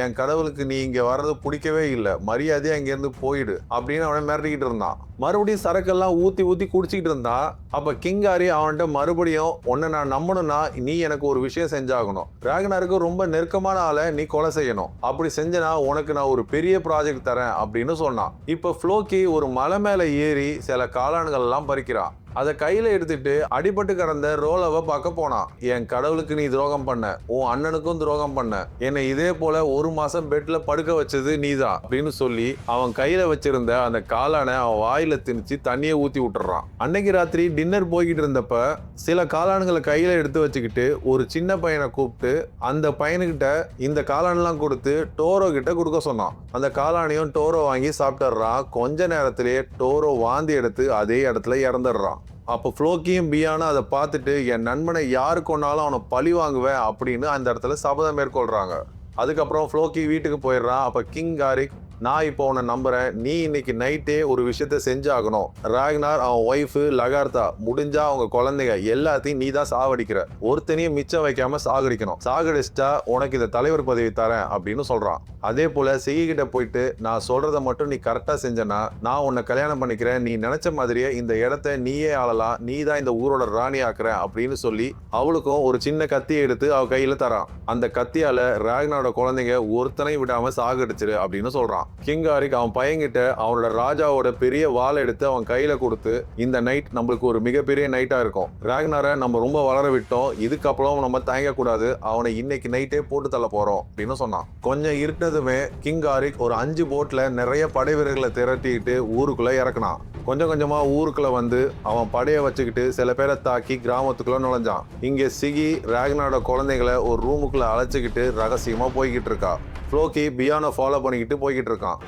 என் கடவுளுக்கு நீ இங்க வர்றது பிடிக்கவே இல்லை, மரியாதையா இங்க இருந்து போயிடு அப்படின்னு அவனை மிரட்டிக்கிட்டு இருந்தான். மறுபடியும் சரக்கெல்லாம் ஊத்தி குடிச்சிக்கிட்டு இருந்தான். அப்ப கிங் ஆரி அவன்கிட்ட மறுபடியும், உன்னை நான் நம்பணும்னா நீ எனக்கு ஒரு விஷயம் செஞ்சாகணும், ராக்னாருக்கு ரொம்ப நெருக்கமான ஆளை நீ கொலை செய்யணும், அப்படி செஞ்சனா உனக்கு நான் ஒரு பெரிய ப்ராஜெக்ட் தரேன் அப்படின்னு சொன்னான். இப்ப ஃப்ளோக்கி ஒரு மலை மேல ஏறி சில காளான்கள் எல்லாம் பறிக்கிறான். அதை கையில எடுத்துட்டு அடிபட்டு கிடந்த ரோலோவை பார்க்க போனான். என் கடவுளுக்கு நீ துரோகம் பண்ண, உன் அண்ணனுக்கும் துரோகம் பண்ண, என்னை இதே போல 1 மாசம் பெட்ல படுக்க வச்சது நீதான் அப்படின்னு சொல்லி அவன் கையில வச்சிருந்த அந்த காளானை அவன் வாயில திணிச்சு தண்ணியை ஊத்தி விட்டுறான். அன்னைக்கு ராத்திரி டின்னர் போய்கிட்டு இருந்தப்ப சில காளான்களை கையில எடுத்து வச்சுக்கிட்டு ஒரு சின்ன பையனை கூப்பிட்டு அந்த பையனுக்கிட்ட இந்த காளான்லாம் கொடுத்து டோரோ கிட்ட கொடுக்க சொன்னான். அந்த காளானையும் டோரோ வாங்கி சாப்பிட்டுறான். கொஞ்ச நேரத்திலேயே டோரோ வாந்தி எடுத்து அதே இடத்துல இறந்துடுறான். அப்போ ஃப்ளோக்கியும் பியானும் அதை பார்த்துட்டு என் நண்பனை யாரு கொன்னாலும் அவனை பழி வாங்குவேன் அப்படின்னு அந்த இடத்துல சபதம் மேற்கொள்றாங்க. அதுக்கப்புறம் ஃப்ளோக்கி வீட்டுக்கு போயிடுறான். அப்ப கிங் காரிக், நான் இப்போ உன்னை நம்புறேன், நீ இன்னைக்கு நைட்டே ஒரு விஷயத்த செஞ்சாகணும். ராக்னார், அவன் ஒய்ஃபு லகார்த்தா, முடிஞ்சா அவங்க குழந்தைங்க எல்லாத்தையும் நீ தான் சாவடிக்கிற, ஒருத்தனையும் மிச்சம் வைக்காம சாகடிக்கணும், சாகடிச்சிட்டா உனக்கு இந்த தலைவர் பதவி தரேன் அப்படின்னு சொல்றான். அதே போல கிட்ட போயிட்டு, நான் சொல்றதை மட்டும் நீ கரெக்டா செஞ்சனா நான் உன்னை கல்யாணம் பண்ணிக்கிறேன், நீ நினைச்ச மாதிரியே இந்த இடத்த நீயே ஆளலாம், நீ தான் இந்த ஊரோட ராணி ஆக்குற அப்படின்னு சொல்லி அவளுக்கும் ஒரு சின்ன கத்தியை எடுத்து அவ கையில தரான். அந்த கத்தியால ராக்னாரோட குழந்தைங்க ஒருத்தனை விடாம சாகடிச்சிரு அப்படின்னு சொல்றான். கிங் காரிக் அவன் பையன்கிட்ட அவனோட ராஜாவோட பெரிய வாளை எடுத்து அவன் கையில கொடுத்து, இந்த நைட் நம்மளுக்கு ஒரு மிகப்பெரிய நைட்டா இருக்கும், ராக்னாரை நம்ம ரொம்ப வளர விட்டோம், இதுக்கப்புறம் நம்ம தயங்க கூடாது, அவனை இன்னைக்கு நைட்டே போட்டு தள்ள போறோம் அப்படின்னு சொன்னான். கொஞ்சம் இருட்டதுமே கிங் காரிக் ஒரு 5 போட்ல நிறைய படை வீரர்களை திரட்டிட்டு ஊருக்குள்ள இறக்குனான். கொஞ்சம் கொஞ்சமா ஊருக்குள்ள வந்து அவன் படையை வச்சுக்கிட்டு சில பேரை தாக்கி கிராமத்துக்குள்ள நுழைஞ்சான். இங்க சிகி ராக்னாரோட குழந்தைகளை ஒரு ரூமுக்குள்ள அழைச்சிக்கிட்டு ரகசியமா போய்கிட்டு இருக்கா. ஃப்ளோக்கி பியானோ ஃபாலோ பண்ணிக்கிட்டு போய்கிட்டு இருக்கான்.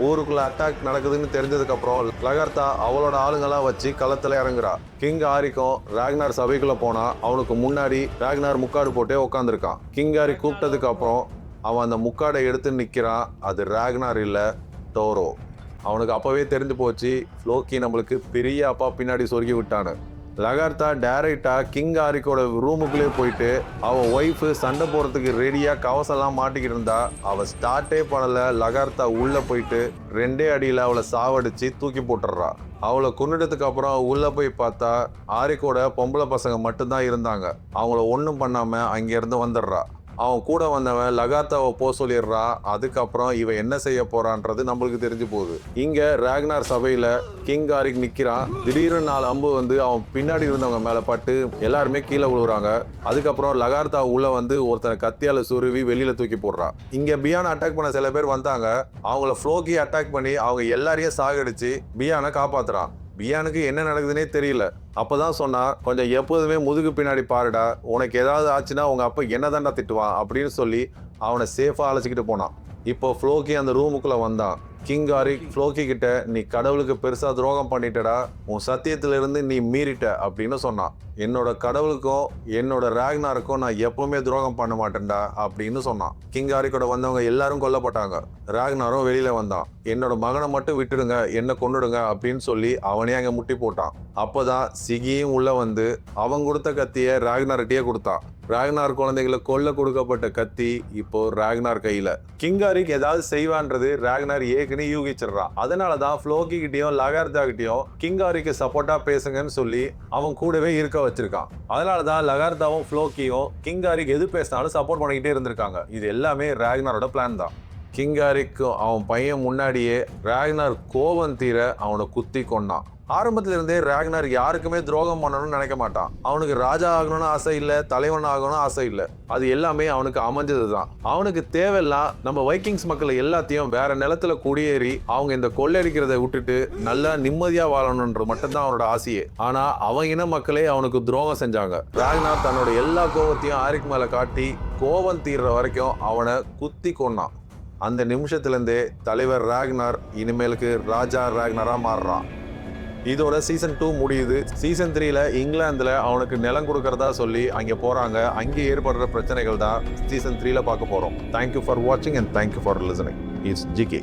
ஊருக்குள்ள அட்டாக் நடக்குதுன்னு தெரிஞ்சதுக்கு அப்புறம் லகார்த்தா அவளோட ஆளுங்கெல்லாம் வச்சு களத்துல இறங்குறா. கிங் ஆரிக்கும் ராக்னார் சபைக்குள்ள போனா அவனுக்கு முன்னாடி ராக்னார் முக்காடு போட்டே உட்காந்துருக்கான். கிங் ஆரி கூப்பிட்டதுக்கு அப்புறம் அவன் அந்த முக்காடை எடுத்து நிக்கிறான். அது ராக்னார் இல்ல, டோரோ. அவனுக்கு அப்பவே தெரிஞ்சு போச்சு, ஃப்ளோக்கி நம்மளுக்கு பெரிய அப்பா பின்னாடி சொருகி விட்டான்னு. லகார்த்தா டைரக்டா கிங் ஆரிக்கோட ரூமுக்குள்ளே போயிட்டு அவன் ஒய்ஃபு சண்டை போறதுக்கு ரெடியா கவசம்லாம் மாட்டிக்கிட்டு இருந்தா. அவ ஸ்டார்ட்டே பண்ணல. லகார்த்தா உள்ள போயிட்டு 2 அடியில அவளை சாவடிச்சு தூக்கி போட்டுடுறா. அவளை கொன்னுட்டதுக்கு அப்புறம் உள்ள போய் பார்த்தா ஆரிக்கோட பொம்பளை பசங்க மட்டும்தான் இருந்தாங்க. அவங்கள ஒன்றும் பண்ணாம அங்கிருந்து வந்துடுறா. அவன் கூட வந்தவன் லகார்த்தாவை போ சொல்லிடுறான். அதுக்கப்புறம் இவன் என்ன செய்ய போறான்றது நம்மளுக்கு தெரிஞ்சு போகுது. இங்க ராக்னார் சபையில கிங் காரிக் நிக்கிறான். திடீர்னு 4 அம்பு வந்து அவன் பின்னாடி இருந்தவங்க மேல பட்டு எல்லாருமே கீழே விழுவுறாங்க. அதுக்கப்புறம் லகார்த்தா உள்ள வந்து ஒருத்தனை கத்தியால சுருவி வெளியில தூக்கி போடுறான். இங்க பியானை அட்டாக் பண்ண சில பேர் வந்தாங்க. அவங்கள ஃப்ளோக்கி அட்டாக் பண்ணி அவங்க எல்லாரையும் சாகடிச்சு பியானை காப்பாத்துறான். பியானுக்கு என்ன நடக்குதுன்னே தெரியல. அப்பதான் சொன்னா, கொஞ்சம் எப்போதுமே முதுகு பின்னாடி பாருடா, உனக்கு ஏதாவது ஆச்சுன்னா உங்க அப்பா என்னதான்டா திட்டுவான் அப்படின்னு சொல்லி அவனை சேஃபா அழைச்சிக்கிட்டு போனான். இப்போ ஃப்ளோக்கி அந்த ரூமுக்குள்ள வந்தான். கிங் காரிக் ஃப்ளோக்கி கிட்ட, நீ கடவுளுக்கு பெருசா துரோகம் பண்ணிட்டடா, உன் சத்தியத்துல இருந்து நீ மீறிட்ட அப்படின்னு சொன்னான். என்னோட கடவுளுக்கும் என்னோட ராக்னாருக்கும் நான் எப்பவுமே துரோகம் பண்ண மாட்டேன்டா அப்படின்னு சொன்னான். கிங் காரிக்கோட வந்தவங்க எல்லாரும் கொல்லப்பட்டாங்க. ராக்னாரும் வெளியில வந்தான். என்னோட மகனை மட்டும் விட்டுடுங்க, என்ன கொன்னுடுங்க அப்படின்னு சொல்லி அவனே அங்க முட்டி போட்டான். அப்பதான் சிகியும் உள்ள வந்து அவன் கொடுத்த கத்திய ராக்னார்கிட்டயே கொடுத்தான். ராக்னார் குழந்தைகளை கொல்ல கொடுக்கப்பட்ட கத்தி இப்போ ராக்னார் கையில. கிங் காரிக் ஏதாவது செய்வான்றது ராக்னார் ஏற்கனவே யூகிச்சிடுறான். அதனாலதான் ஃப்ளோக்கி கிட்டயும் லகார்த்தா கிட்டயும் கிங் காரிக்கு சப்போர்ட்டா பேசுங்கன்னு சொல்லி அவன் கூடவே இருக்க வச்சிருக்கான். அதனாலதான் லகார்த்தாவும் ஃப்ளோக்கியும் கிங் காரிக் எது பேசினாலும் சப்போர்ட் பண்ணிக்கிட்டே இருந்திருக்காங்க. இது எல்லாமே ராக்னாரோட பிளான் தான். கிங் காரிக்கும் அவன் பையன் முன்னாடியே ராக்னார் கோபம் தீர அவனை குத்தி கொன்னான். ஆரம்பத்துல இருந்தே ராக்னார் யாருக்குமே துரோகம் பண்ணணும்னு நினைக்க மாட்டான். அவனுக்கு ராஜா ஆகணும்னு ஆசை இல்லை, தலைவன் ஆகணும்னு ஆசை இல்லை. அது எல்லாமே அவனுக்கு அமைஞ்சதுதான். அவனுக்கு தேவையெல்லாம் நம்ம வைக்கிங்ஸ் மக்கள் எல்லாத்தையும் வேற நிலத்துல குடியேறி அவங்க இந்த கொள்ளையடிக்கிறத விட்டுட்டு நல்லா நிம்மதியா வாழணும்ன்றது மட்டும்தான் அவனோட ஆசையே. ஆனா அவன் இன மக்களே அவனுக்கு துரோகம் செஞ்சாங்க. ராக்னார் தன்னோட எல்லா கோபத்தையும் ஆரிக் மேல காட்டி கோபம் தீர்ற வரைக்கும் அவனை குத்தி கொன்னான். அந்த நிமிஷத்துல இருந்தே தலைவர் ராக்னார் இனிமேலுக்கு ராஜா ராக்னாரா மாறுறான். இதோட சீசன் 2 முடியுது. சீசன் 3ல இங்கிலாந்துல அவனுக்கு நிலம் கொடுக்கறதா சொல்லி அங்க போறாங்க. அங்கே ஏற்படுற பிரச்சனைகள் தான் சீசன் 3ல பார்க்க போறோம். தேங்க்யூ ஃபார் வாட்சிங் and thank you for listening. It's GK.